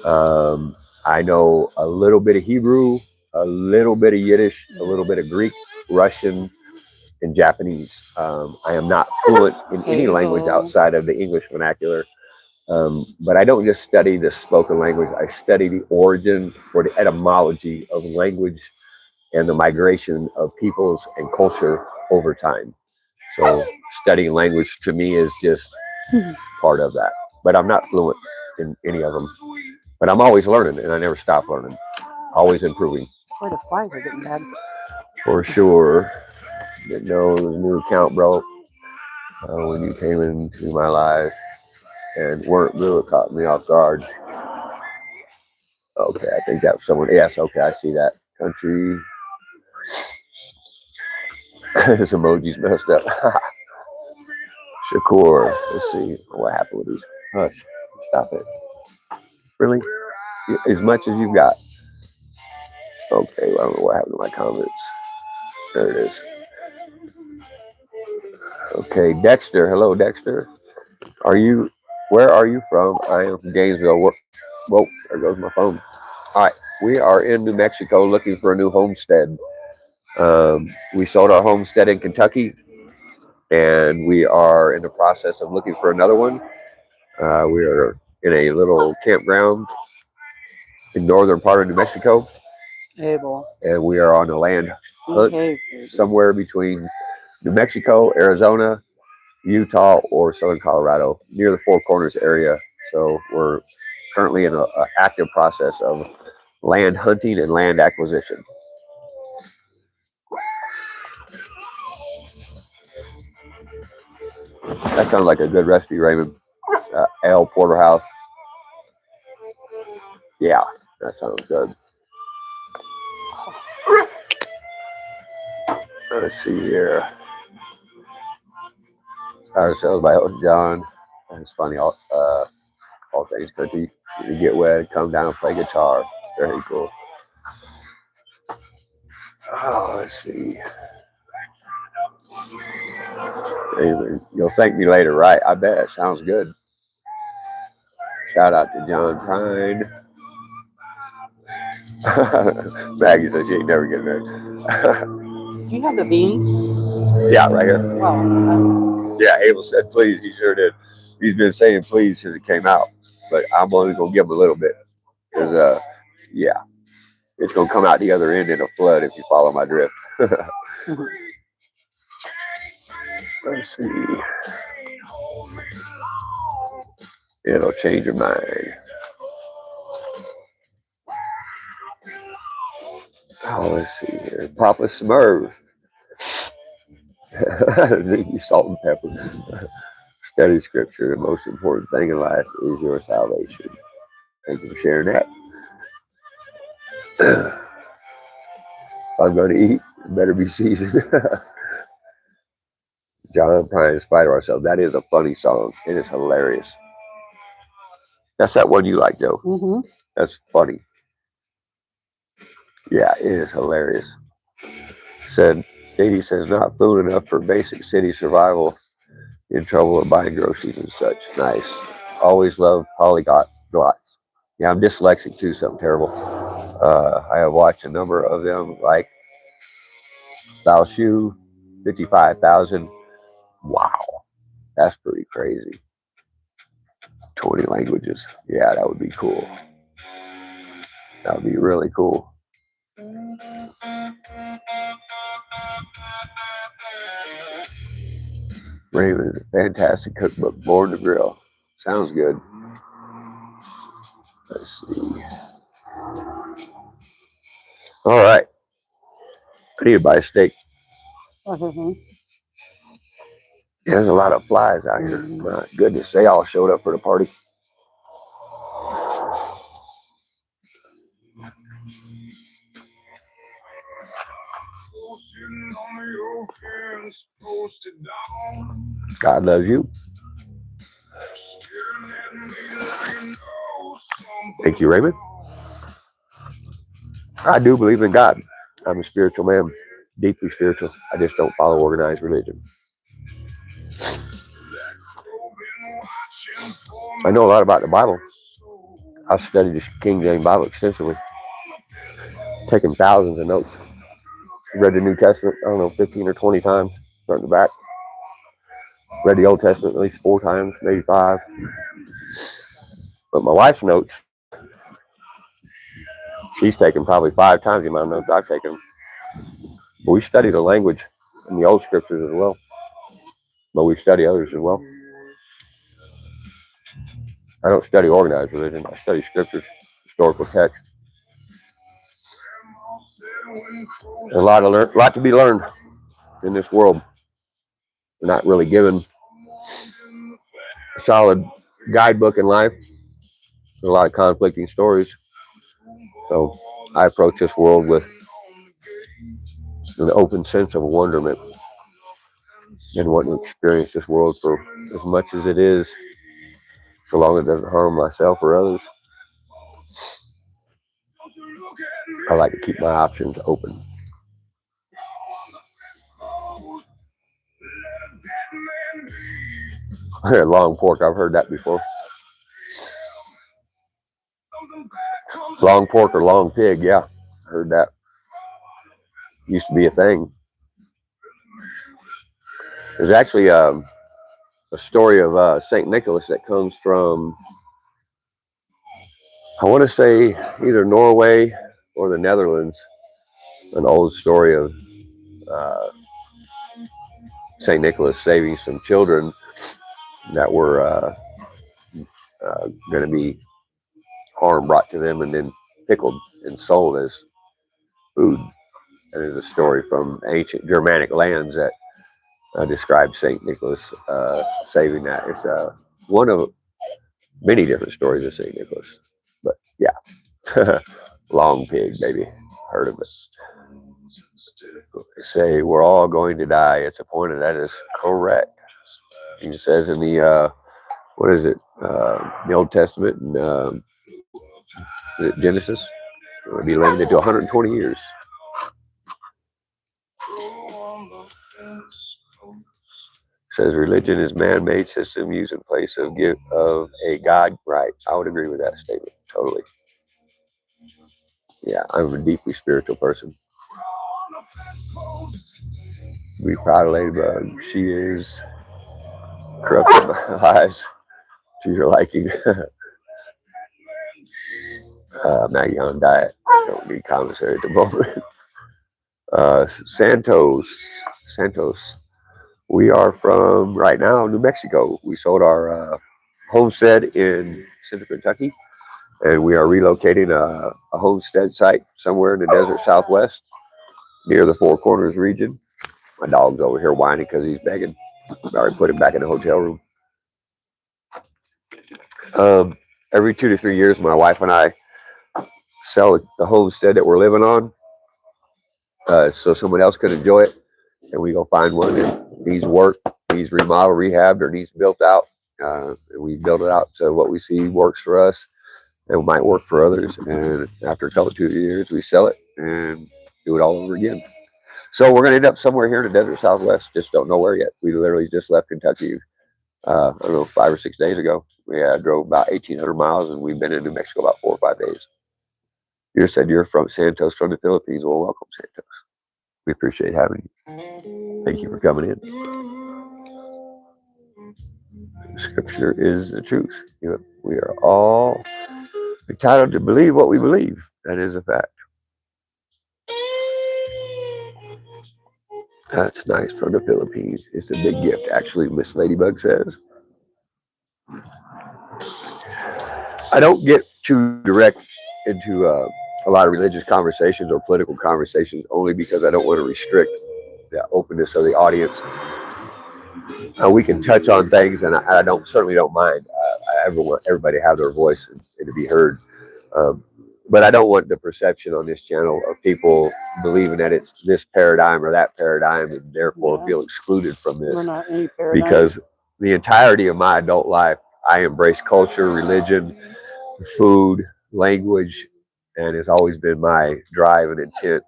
I know a little bit of Hebrew, a little bit of Yiddish, a little bit of Greek, Russian, and Japanese. I am not fluent in any language outside of the English vernacular. But I don't just study the spoken language. I study the origin or the etymology of language and the migration of peoples and culture over time. So studying language to me is just part of that. But I'm not fluent in any of them. But I'm always learning, and I never stop learning. Always improving. Boy, the flies are getting bad. For sure. Didn't know the new account broke when you came into my life and weren't blue. It caught me off guard. Okay, I think that was someone. Yes, okay, I see that. Country. This emoji's messed up. Shakur. Let's see what happened with these. Hush. Stop it. Really? As much as you got. Okay, well, I don't know what happened to my comments. There it is. Okay, Dexter. Hello, Dexter. Where are you from? I am from Gainesville. Whoa, there goes my phone. All right, we are in New Mexico looking for a new homestead. We sold our homestead in Kentucky, and we are in the process of looking for another one. We are in a little campground in northern part of New Mexico, and we are on a land hunt somewhere between New Mexico, Arizona, Utah, or southern Colorado, near the Four Corners area. So we're currently in an active process of land hunting and land acquisition. That sounds like a good recipe, Raymond. Ale porterhouse. Yeah, that sounds good. Let's see here. Ourselves by Elton John. It's funny. All things country. You get wet, come down and play guitar. Very cool. Oh, let's see. Anyway, you'll thank me later, right? I bet. Sounds good. Shout out to John Prine. Maggie says she ain't never getting there. Do you have the beans? Yeah, right here. Oh, Yeah, Abel said please. He sure did. He's been saying please since it came out. But I'm only going to give him a little bit. Because, yeah, it's going to come out the other end in a flood if you follow my drift. Let's see. It'll change your mind. Oh, let's see here. Papa Smurf. Salt and pepper. Study scripture. The most important thing in life is your salvation. Thank you for sharing that. If I'm going to eat, it better be seasoned. John Prine, in spite of ourselves. That is a funny song. It is hilarious. That's that one you like, Joe. Mm-hmm. That's funny. Yeah, it is hilarious. Said, Katie says, not food enough for basic city survival. In trouble with buying groceries and such. Nice. Always love polyglots. Yeah, I'm dyslexic too, something terrible. I have watched a number of them, like Bao Shu, 55,000. Wow, that's pretty crazy. 20 languages. Yeah, that would be cool. That would be really cool. Raven, fantastic cookbook, Born to Grill. Sounds good. Let's see. All right. I need to buy a steak. Mm-hmm. There's a lot of flies out here. My goodness, they all showed up for the party. God loves you. Thank you, Raymond. I do believe in God. I'm a spiritual man, deeply spiritual. I just don't follow organized religion. I know a lot about the Bible. I've studied the King James Bible extensively, taken thousands of notes. Read the New Testament, I don't know, 15 or 20 times, front to back. Read the Old Testament at least 4 times, maybe 5. But my wife's notes, she's taken probably 5 times the amount of notes I've taken. But we study the language in the old scriptures as well. But we study others as well. I don't study organized religion. I study scriptures, historical text. There's a lot to be learned in this world. We're not really given a solid guidebook in life. There's a lot of conflicting stories. So I approach this world with an open sense of wonderment and want to experience this world for as much as it is, so long as it doesn't harm myself or others. I like to keep my options open. Long pork, I've heard that before. Long pork or long pig, yeah, I heard that. Used to be a thing. There's actually a story of St. Nicholas that comes from, I want to say, either Norway or the Netherlands. An old story of St. Nicholas saving some children that were going to be harm brought to them and then pickled and sold as food. And there's a story from ancient Germanic lands that describes St. Nicholas saving that. It's one of many different stories of St. Nicholas. But yeah, long pig, baby. Heard of it. They say we're all going to die. It's appointed. That is correct. He says in the, what is it? The Old Testament and Genesis. It'll be limited to 120 years. Says religion is man-made system used in place of a God. Right. I would agree with that statement. Totally. Yeah, I'm a deeply spiritual person. We proud of Ladybug. She is corrupting my lives to your liking. Maggie on diet. Don't need commissary at the moment. Santos. We are from right now New Mexico. We sold our homestead in Central Kentucky, and we are relocating a homestead site somewhere in the desert Southwest near the Four Corners region. My dog's over here whining because he's begging. I already put him back in the hotel room. Every 2 to 3 years, my wife and I sell the homestead that we're living on so someone else can enjoy it. And we go find one that needs work, needs remodeled, rehabbed, or needs built out. And we build it out to what we see works for us and might work for others. And after a couple 2 years, we sell it and do it all over again. So we're going to end up somewhere here in the desert Southwest. Just don't know where yet. We literally just left Kentucky, I don't know, 5 or 6 days ago. We drove about 1,800 miles, and we've been in New Mexico about 4 or 5 days. You said you're from Santos, from the Philippines. Well, welcome, Santos. We appreciate having you. Thank you for coming in. Scripture is the truth. You know, we are all entitled to believe what we believe. That is a fact. That's nice from the Philippines. It's a big gift, actually, Miss Ladybug says. I don't get too direct into a lot of religious conversations or political conversations only because I don't want to restrict the openness of the audience. We can touch on things, and I certainly don't mind. I want everybody to have their voice and to be heard. But I don't want the perception on this channel of people believing that it's this paradigm or that paradigm and therefore feel excluded from this. We're not any paradigm. Because the entirety of my adult life, I embrace culture, religion, food, language, and it's always been my drive and intent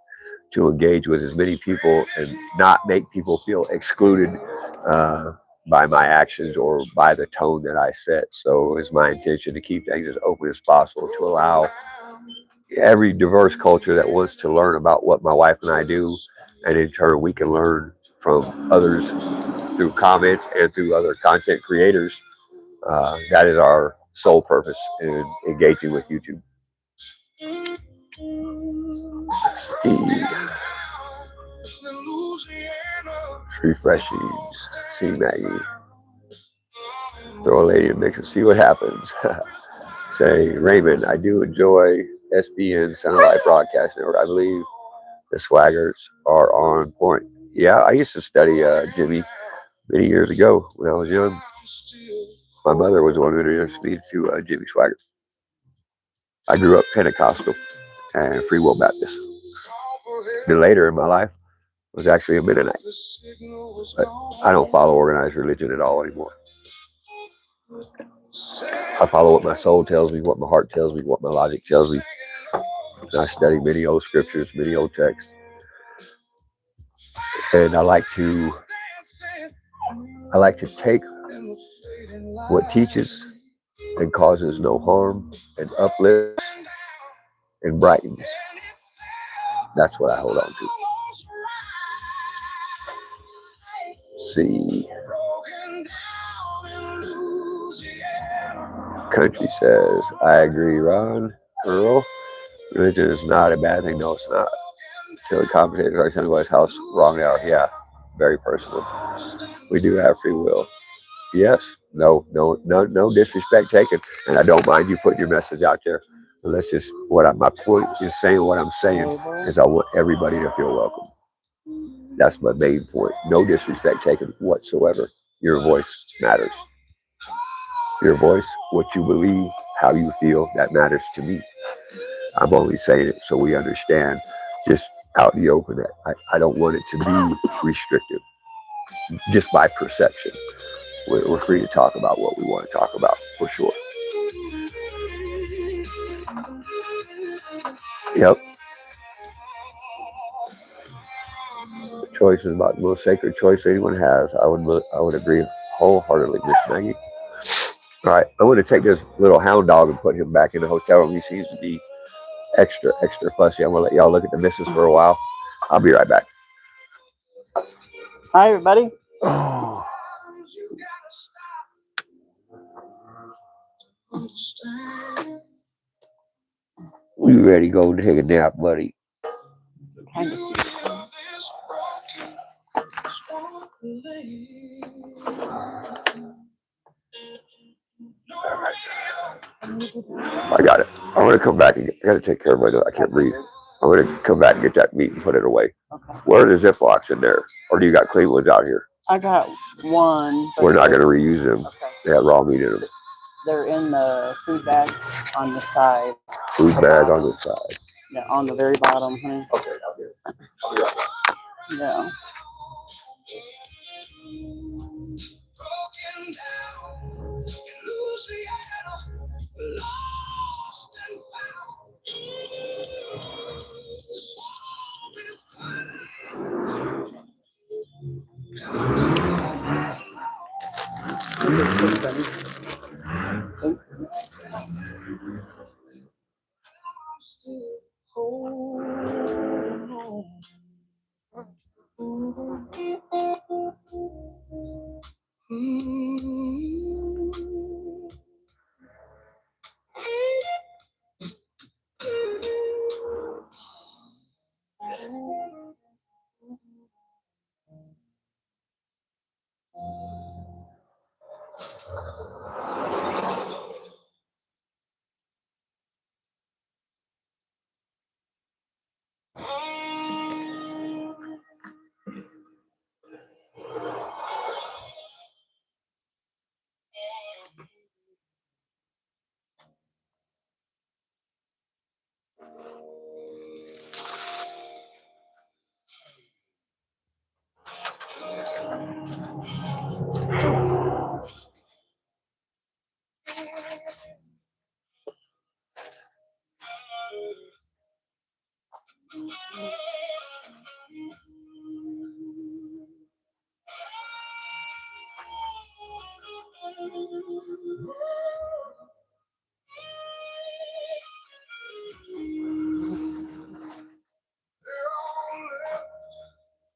to engage with as many people and not make people feel excluded by my actions or by the tone that I set. So it's my intention to keep things as open as possible to allow every diverse culture that wants to learn about what my wife and I do, and in turn we can learn from others through comments and through other content creators. That is our sole purpose in engaging with YouTube. Steve. Refreshing. See Maggie. Throw a lady in the mix and see what happens. Say, Raymond, I do enjoy SBN Center Life Broadcast Network. I believe the swaggers are on point. Yeah, I used to study Jimmy many years ago when I was young. My mother was the one who introduced me to Jimmy Swagger. I grew up Pentecostal and Free Will Baptist. Then later in my life, was actually a Mennonite. But I don't follow organized religion at all anymore. I follow what my soul tells me, what my heart tells me, what my logic tells me. And I study many old scriptures, many old texts. And I like to take what teaches and causes no harm and uplifts and brightens. That's what I hold on to. See. Country says, I agree, Ron. Earl, religion is not a bad thing. No, it's not. Till the commentators are telling me house wrong now. Yeah, very personal. We do have free will. Yes. No disrespect taken. And I don't mind you putting your message out there. But that's just my point is saying what I'm saying is I want everybody to feel welcome. That's my main point. No disrespect taken whatsoever. Your voice matters. Your voice, what you believe, how you feel, that matters to me. I'm only saying it so we understand just out in the open that I don't want it to be restrictive just by perception. We're free to talk about what we want to talk about, for sure. Yep. choice is about the most sacred choice anyone has. I would agree wholeheartedly, Miss Maggie. All right, I'm going to take this little hound dog and put him back in the hotel room. He seems to be extra fussy. I'm going to let y'all look at the missus for a while. I'll be right back. Hi, everybody. Oh, you ready to go take a nap, buddy? Kind of. I got it. I'm going to come back and I got to take care of my dog. I can't breathe. I'm going to come back and get that meat and put it away. Okay. Where are the Ziplocs in there? Or do you got clean ones out here? I got one. We're not going to reuse them. Okay. They have raw meat in them. They're in the food bag on the side. Food bag on the side. Yeah, on the very bottom. Honey. Okay, I'll get it. I'll be right back. Yeah.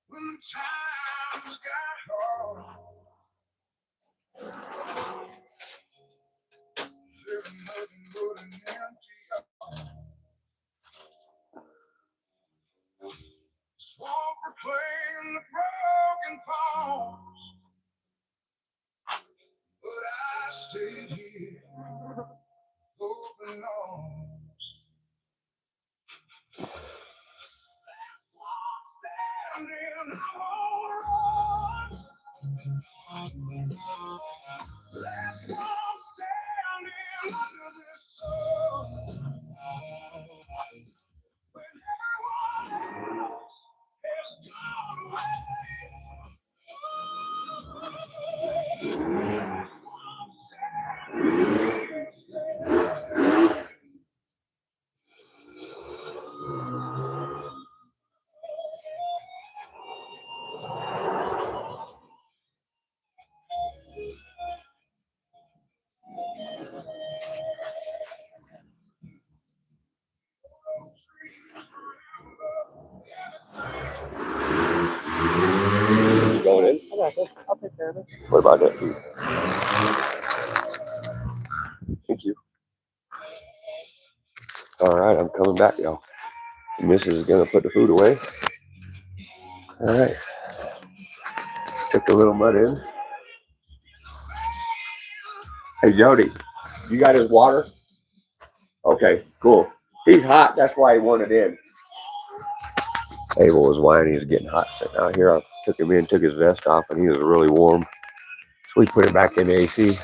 When times got hard, there's nothing but an empty heart. Swamp proclaim the broken falls, but I stayed here, open arms. Standing, I won't run. Last one standing under this sun. When everyone else has gone away. Last one standing. Going in? I got this. I'll take care of it. What about that food? Thank you. All right, I'm coming back, y'all. The missus is going to put the food away. All right. Took the little mud in. Hey, Jody, you got his water? Okay, cool. He's hot. That's why he wanted in. Abel was whining. He was getting hot sitting out here. I took him in, took his vest off, and he was really warm. So we put him back in the AC.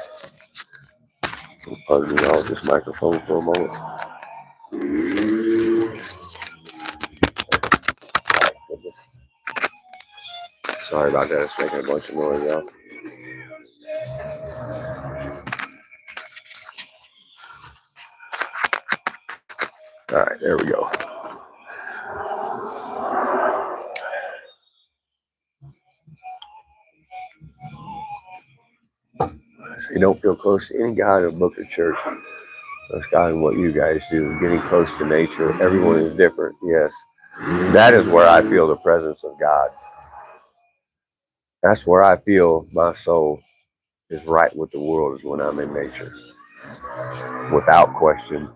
Pardon me, y'all, this microphone for a moment. Sorry about that. It's making a bunch of noise, y'all. All right, there we go. You don't feel close to any God or book or church. That's God and what you guys do, getting close to nature. Everyone is different, yes. That is where I feel the presence of God. That's where I feel my soul is right with the world, is when I'm in nature, without question.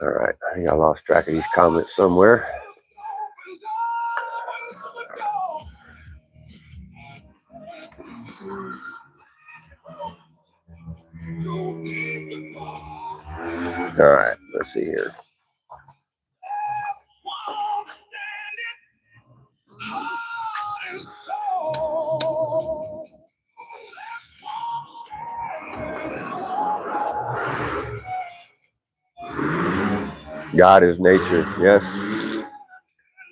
All right, I think I lost track of these comments somewhere. All right, let's see here. God is nature, yes.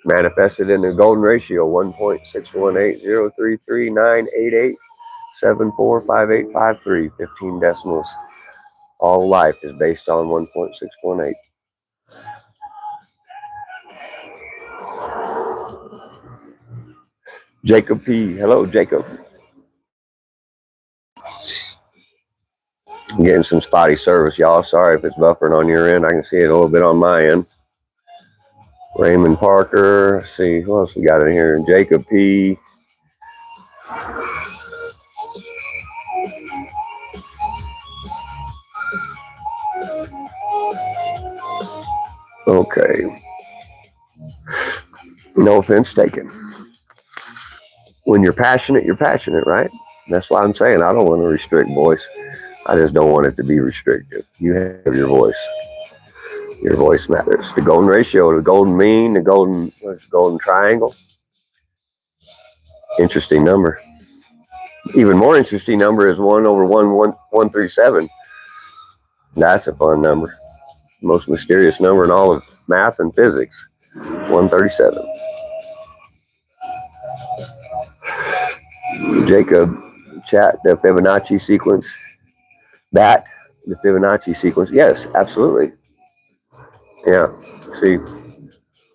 Manifested in the golden ratio, 1.618033988745853, 15 decimals. All life is based on 1.618. Jacob P. Hello, Jacob. I'm getting some spotty service, y'all. Sorry if it's buffering on your end. I can see it a little bit on my end. Raymond Parker. Let's see, who else we got in here? Jacob P. Okay. No offense taken. When you're passionate, right? That's why I'm saying I don't want to restrict voice. I just don't want it to be restrictive. You have your voice. Your voice matters. The golden ratio, the golden mean, the golden triangle. Interesting number. Even more interesting number is 1/137. That's a fun number. Most mysterious number in all of math and physics. 137. Jacob, chat the Fibonacci sequence. The Fibonacci sequence. Yes, absolutely. Yeah. See,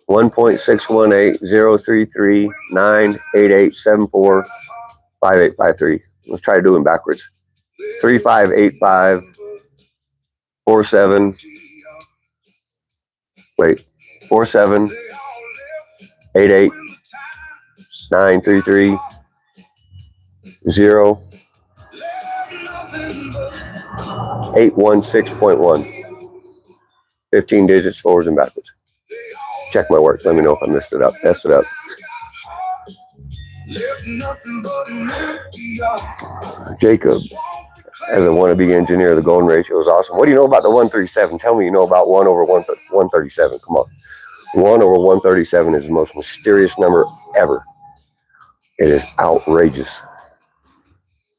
1.618033988745853. Let's try to do them backwards. 358547. Wait, 47889330 816.1. 15 digits forwards and backwards. Check my work. Let me know if I messed it up. Jacob, as a wannabe engineer, the golden ratio is awesome. What do you know about the 137? Tell me you know about 1/137. Come on. 1/137 is the most mysterious number ever. It is outrageous.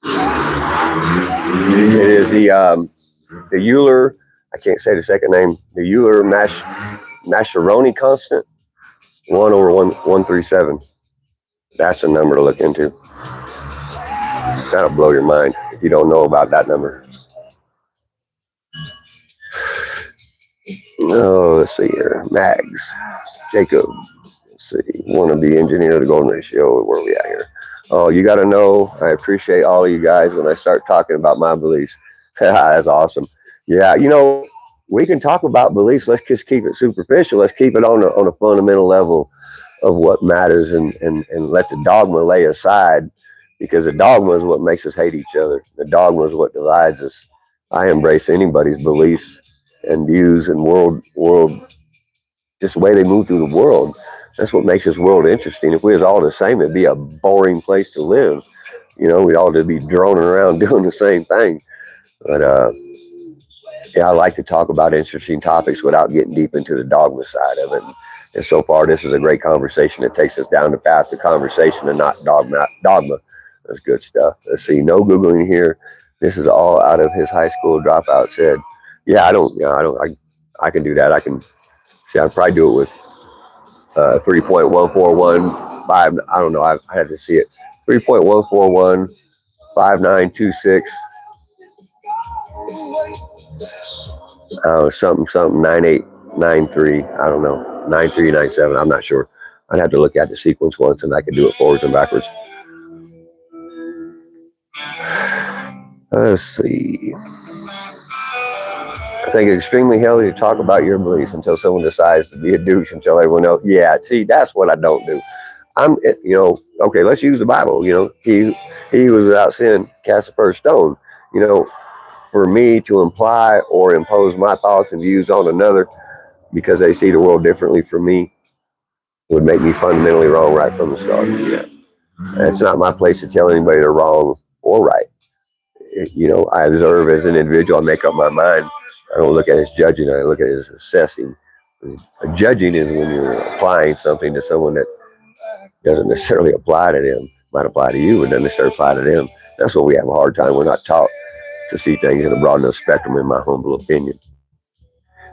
It is the Euler, I can't say the second name, the Euler-Mascheroni constant, 1/137. That's a number to look into. That'll blow your mind if you don't know about that number. Oh, let's see here. Mags. Jacob. Let's see. Wannabe engineer, the golden ratio. Where are we at here? Oh, you got to know, I appreciate all of you guys when I start talking about my beliefs. That's awesome. Yeah, we can talk about beliefs. Let's just keep it superficial. Let's keep it on a fundamental level of what matters and let the dogma lay aside, because the dogma is what makes us hate each other. The dogma is what divides us. I embrace anybody's beliefs and views and world, just the way they move through the world. That's what makes this world interesting. If we was all the same, it'd be a boring place to live. We'd all just be droning around doing the same thing. But yeah, I like to talk about interesting topics without getting deep into the dogma side of it. And so far, this is a great conversation that takes us down the path of conversation and not dogma. That's good stuff. Let's see. No Googling here. This is all out of his high school dropout said. Yeah, I can do that. I can see. I'd probably do it with 3.1415. I don't know. I had to see it. 3.1415926. Something 9893. I don't know. 9397. I'm not sure. I'd have to look at the sequence once, and I could do it forwards and backwards. Let's see. I think it's extremely healthy to talk about your beliefs until someone decides to be a douche and tell everyone else. Yeah, see, that's what I don't do. Okay, let's use the Bible. He was without sin, cast the first stone. You know, for me to imply or impose my thoughts and views on another because they see the world differently from me would make me fundamentally wrong right from the start. Yeah, and it's not my place to tell anybody they're wrong or right. I observe as an individual. I make up my mind. I don't look at it as judging. I look at it as assessing. Judging is when you're applying something to someone that doesn't necessarily apply to them. Might apply to you, but doesn't necessarily apply to them. That's what we have a hard time. We're not taught to see things in a broad enough spectrum, in my humble opinion.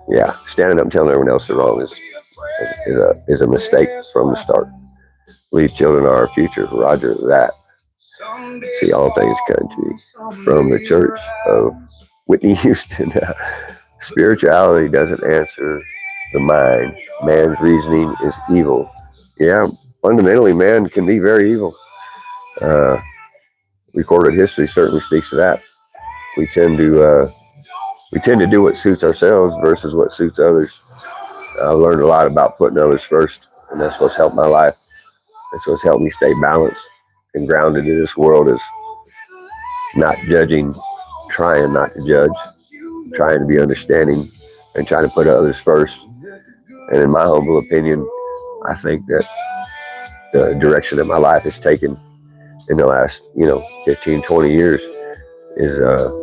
Yeah, standing up and telling everyone else they're wrong is a mistake from the start. Leave children are our future. Roger that. See all things country from the Church of Whitney Houston. Spirituality doesn't answer the mind. Man's reasoning is evil. Yeah, fundamentally, man can be very evil. Uh, Recorded history certainly speaks to that. We tend to do what suits ourselves versus what suits others. I've learned a lot about putting others first, and that's what's helped my life. That's what's helped me stay balanced and grounded in this world, is not judging, trying not to judge, trying to be understanding, and trying to put others first. And in my humble opinion, I think that the direction that my life has taken in the last, 15, 20 years is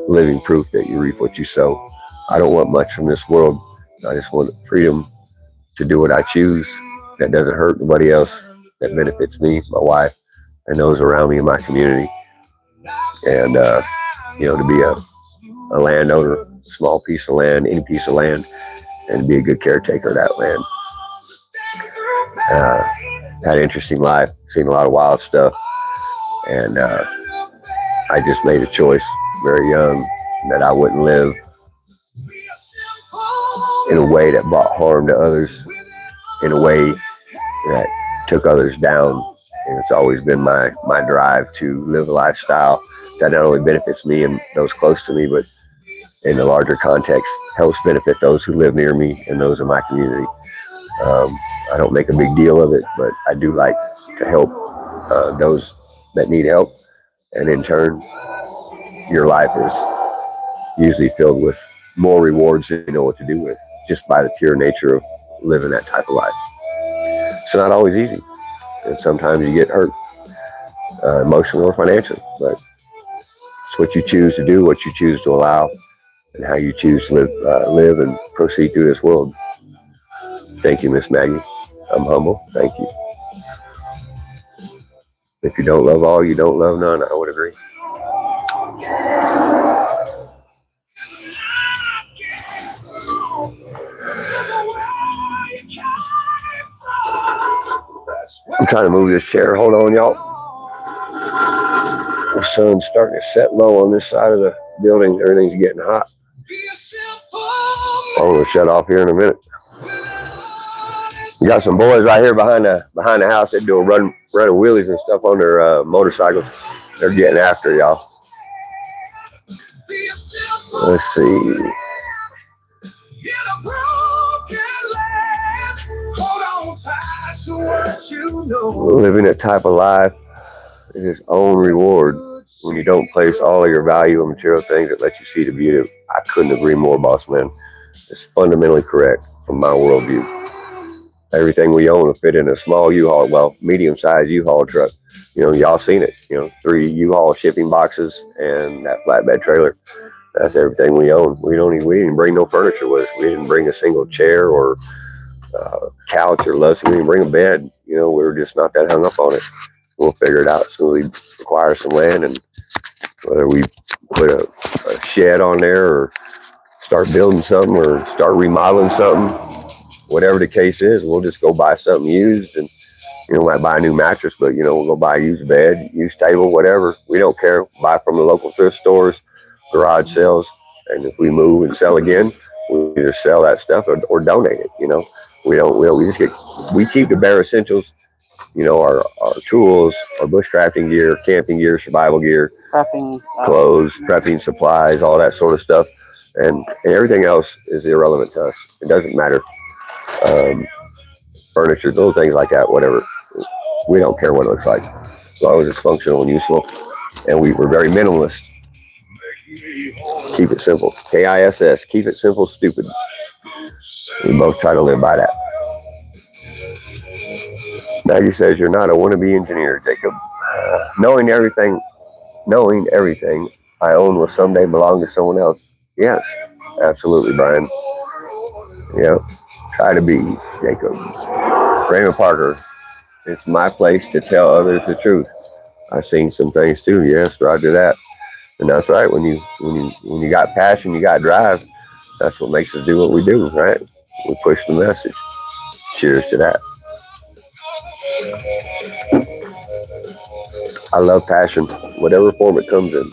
living proof that you reap what you sow. I don't want much from this world. I just want freedom to do what I choose that doesn't hurt nobody else, that benefits me, my wife, and those around me in my community. And, to be a landowner, small piece of land, any piece of land, and be a good caretaker of that land. Had an interesting life, seen a lot of wild stuff, and I just made a choice very young that I wouldn't live in a way that brought harm to others, in a way that took others down. And it's always been my drive to live a lifestyle that not only benefits me and those close to me, but in the larger context helps benefit those who live near me and those in my community. I don't make a big deal of it, but I do like to help those that need help. And in turn, your life is usually filled with more rewards than you know what to do with, just by the pure nature of living that type of life. It's not always easy, and sometimes you get hurt, emotionally or financially, but it's what you choose to do, what you choose to allow, and how you choose to live and proceed through this world. Thank you, Miss Maggie. I'm humble. Thank you. If you don't love all, you don't love none. I would agree. I'm trying to move this chair. Hold on, y'all. The sun's starting to set low on this side of the building. Everything's getting hot. I'm going to shut off here in a minute. We got some boys right here behind the house that do running wheelies and stuff on their motorcycles. They're getting after y'all. Let's see. Living a type of life is its own reward when you don't place all of your value on material things that let you see the beauty. I couldn't agree more, boss man. It's fundamentally correct from my worldview. Everything we own will fit in a small U-Haul, well, medium-sized U-Haul truck. Y'all seen it. 3 U-Haul shipping boxes and that flatbed trailer. That's everything we own. We didn't bring no furniture with us. We didn't bring a single chair or couch or luggage. We didn't bring a bed. We were just not that hung up on it. We'll figure it out. So we acquire some land, and whether we put a shed on there or start building something or start remodeling something, whatever the case is, we'll just go buy something used, and might buy a new mattress, but we'll go buy a used bed, used table, whatever. We don't care. Buy from the local thrift stores, garage sales, and if we move and sell again, we either sell that stuff or donate it. We keep the bare essentials our tools, our bushcrafting gear, camping gear, survival gear, Prepping stuff. clothes, prepping supplies, all that sort of stuff. And everything else is irrelevant to us. It doesn't matter. Um, Furniture, little things like that, whatever. We don't care what it looks like, as long as it's functional and useful. And we're very minimalist. Keep it simple. KISS. Keep it simple, stupid. We both try to live by that. Maggie says you're not a wannabe engineer, Jacob. Knowing everything I own will someday belong to someone else. Yes, absolutely, Brian. Yeah, try to be, Jacob. Raymond Parker, it's my place to tell others the truth. I've seen some things too. Yes, Roger that. And that's right. When you got passion, you got drive. That's what makes us do what we do, right? We push the message. Cheers to that. I love passion, whatever form it comes in.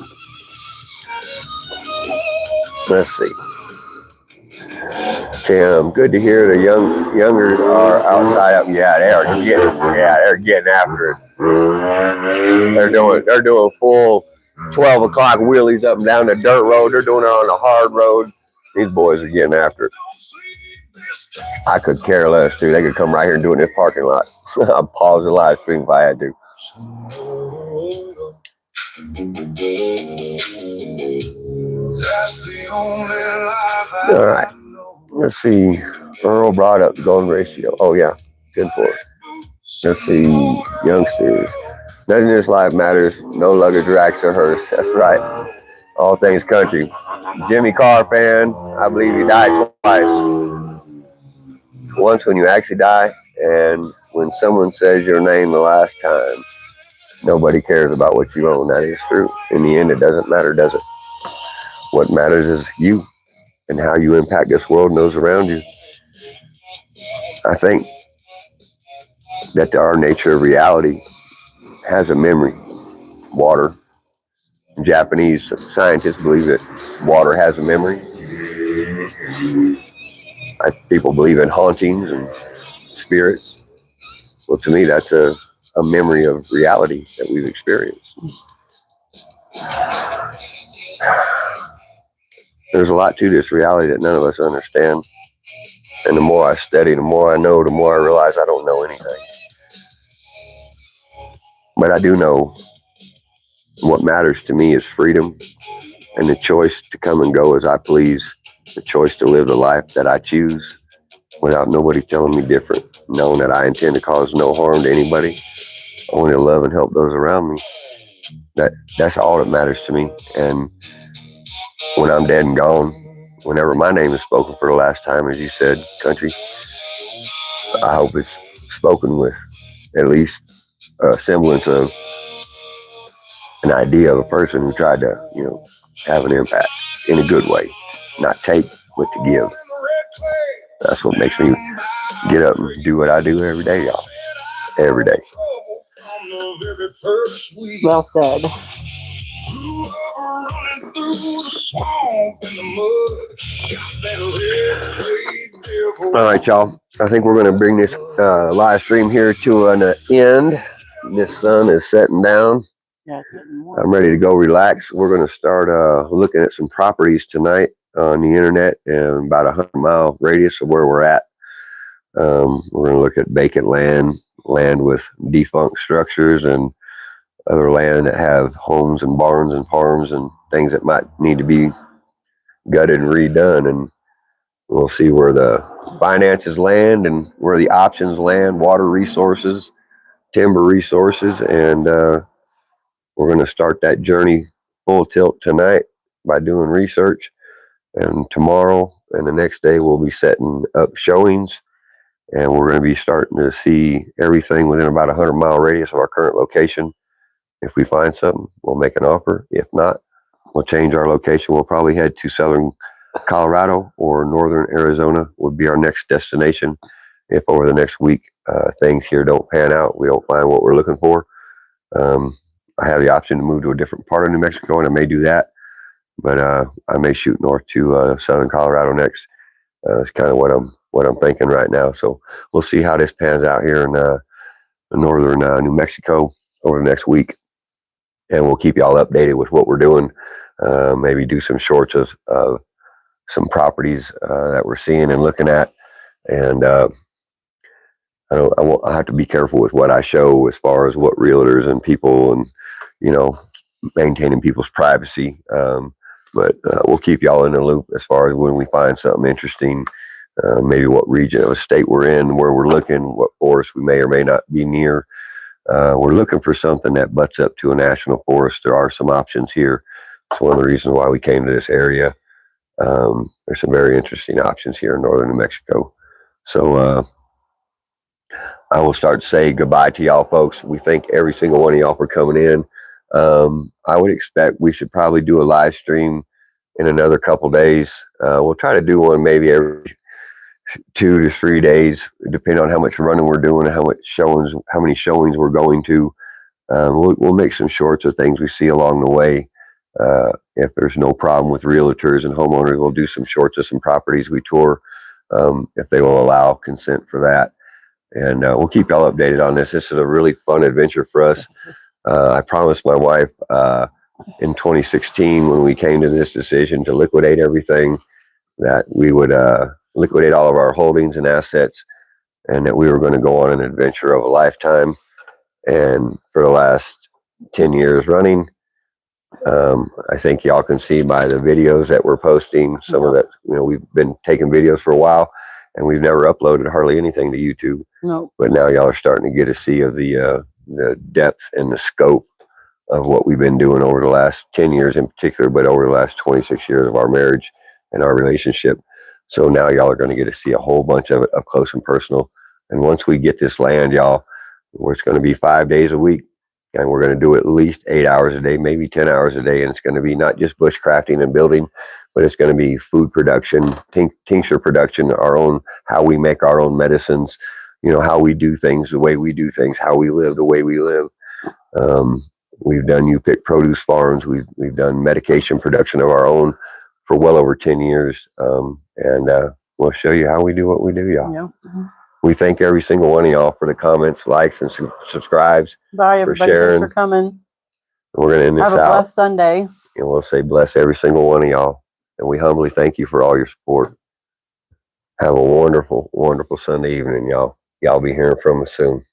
Let's see. Tim, good to hear the youngers are outside up. Yeah, they're getting after it. They're doing full 12 o'clock wheelies up and down the dirt road. They're doing it on the hard road. These boys are getting after it. I could care less, too. They could come right here and do it in this parking lot. I'll pause the live stream if I had to. All right. Let's see. Earl brought up golden ratio. Oh, yeah. Good for it. Let's see. Youngsters. Nothing in this life matters. No luggage racks or hearse. That's right. All things country. Jimmy Carr fan. I believe he died twice. Once when you actually die, and when someone says your name the last time. Nobody cares about what you own. That is true. In the end, it doesn't matter, does it? What matters is you and how you impact this world and those around you. I think that our nature of reality has a memory. Water. Japanese scientists believe that water has a memory. People believe in hauntings and spirits. Well, to me, that's a memory of reality that we've experienced. There's a lot to this reality that none of us understand. And the more I study, the more I know, the more I realize I don't know anything. But I do know what matters to me is freedom and the choice to come and go as I please, the choice to live the life that I choose without nobody telling me different, knowing that I intend to cause no harm to anybody, only to love and help those around me. That's all that matters to me. And when I'm dead and gone, whenever my name is spoken for the last time, as you said, country, I hope it's spoken with at least a semblance of an idea of a person who tried to, have an impact in a good way, not take, but to give. That's what makes me get up and do what I do every day, y'all. Every day. Well said. All right, y'all. I think we're going to bring this live stream here to an end. This sun is setting down. Yeah, it's getting warm. I'm ready to go relax. We're going to start looking at some properties tonight on the internet in about a 100-mile radius of where we're at. We're going to look at vacant land with defunct structures, and other land that have homes and barns and farms and things that might need to be gutted and redone. And we'll see where the finances land and where the options land, water resources, timber resources, and we're going to start that journey full tilt tonight by doing research. And tomorrow and the next day, we'll be setting up showings. And we're going to be starting to see everything within about a 100-mile radius of our current location. If we find something, we'll make an offer. If not, we'll change our location. We'll probably head to southern Colorado or northern Arizona would be our next destination. If over the next week things here don't pan out, we don't find what we're looking for, I have the option to move to a different part of New Mexico, and I may do that. But I may shoot north to southern Colorado next. It's kind of what I'm thinking right now. So we'll see how this pans out here, and northern New Mexico over the next week, and we'll keep y'all updated with what we're doing. Maybe do some shorts of some properties that we're seeing and looking at, and I have to be careful with what I show as far as what realtors and people and, maintaining people's privacy. But we'll keep y'all in the loop as far as when we find something interesting, maybe what region of a state we're in, where we're looking, what forest we may or may not be near. We're looking for something that butts up to a national forest. There are some options here. It's one of the reasons why we came to this area. There's some very interesting options here in northern New Mexico. So I will start to say goodbye to y'all folks. We thank every single one of y'all for coming in. I would expect we should probably do a live stream in another couple days. We'll try to do one maybe every 2 to 3 days, depending on how much running we're doing and how many showings we're going to. We'll make some shorts of things we see along the way. If there's no problem with realtors and homeowners, we'll do some shorts of some properties we tour, if they will allow consent for that. And we'll keep y'all updated on this. This is a really fun adventure for us. I promised my wife in 2016, when we came to this decision to liquidate everything, that we would liquidate all of our holdings and assets, and that we were going to go on an adventure of a lifetime. And for the last 10 years running, I think y'all can see by the videos that we're posting, some of that, we've been taking videos for a while, and we've never uploaded hardly anything to YouTube. No. But now y'all are starting to get to see of the depth and the scope of what we've been doing over the last 10 years in particular, but over the last 26 years of our marriage and our relationship. So now y'all are going to get to see a whole bunch of it up close and personal. And once we get this land, y'all, it's going to be 5 days a week. And we're going to do at least 8 hours a day, maybe 10 hours a day. And it's going to be not just bushcrafting and building, but it's going to be food production, tincture production, how we make our own medicines, how we do things, the way we do things, how we live, the way we live. We've done you-pick produce farms. We've done medication production of our own for well over 10 years. And we'll show you how we do what we do, y'all. Yeah. We thank every single one of y'all for the comments, likes, and subscribes. Bye, everybody. Sharing. Thanks for coming. We're going to end this Have a out. blessed Sunday. And we'll say bless every single one of y'all. And we humbly thank you for all your support. Have a wonderful, wonderful Sunday evening, y'all. Y'all be hearing from us soon.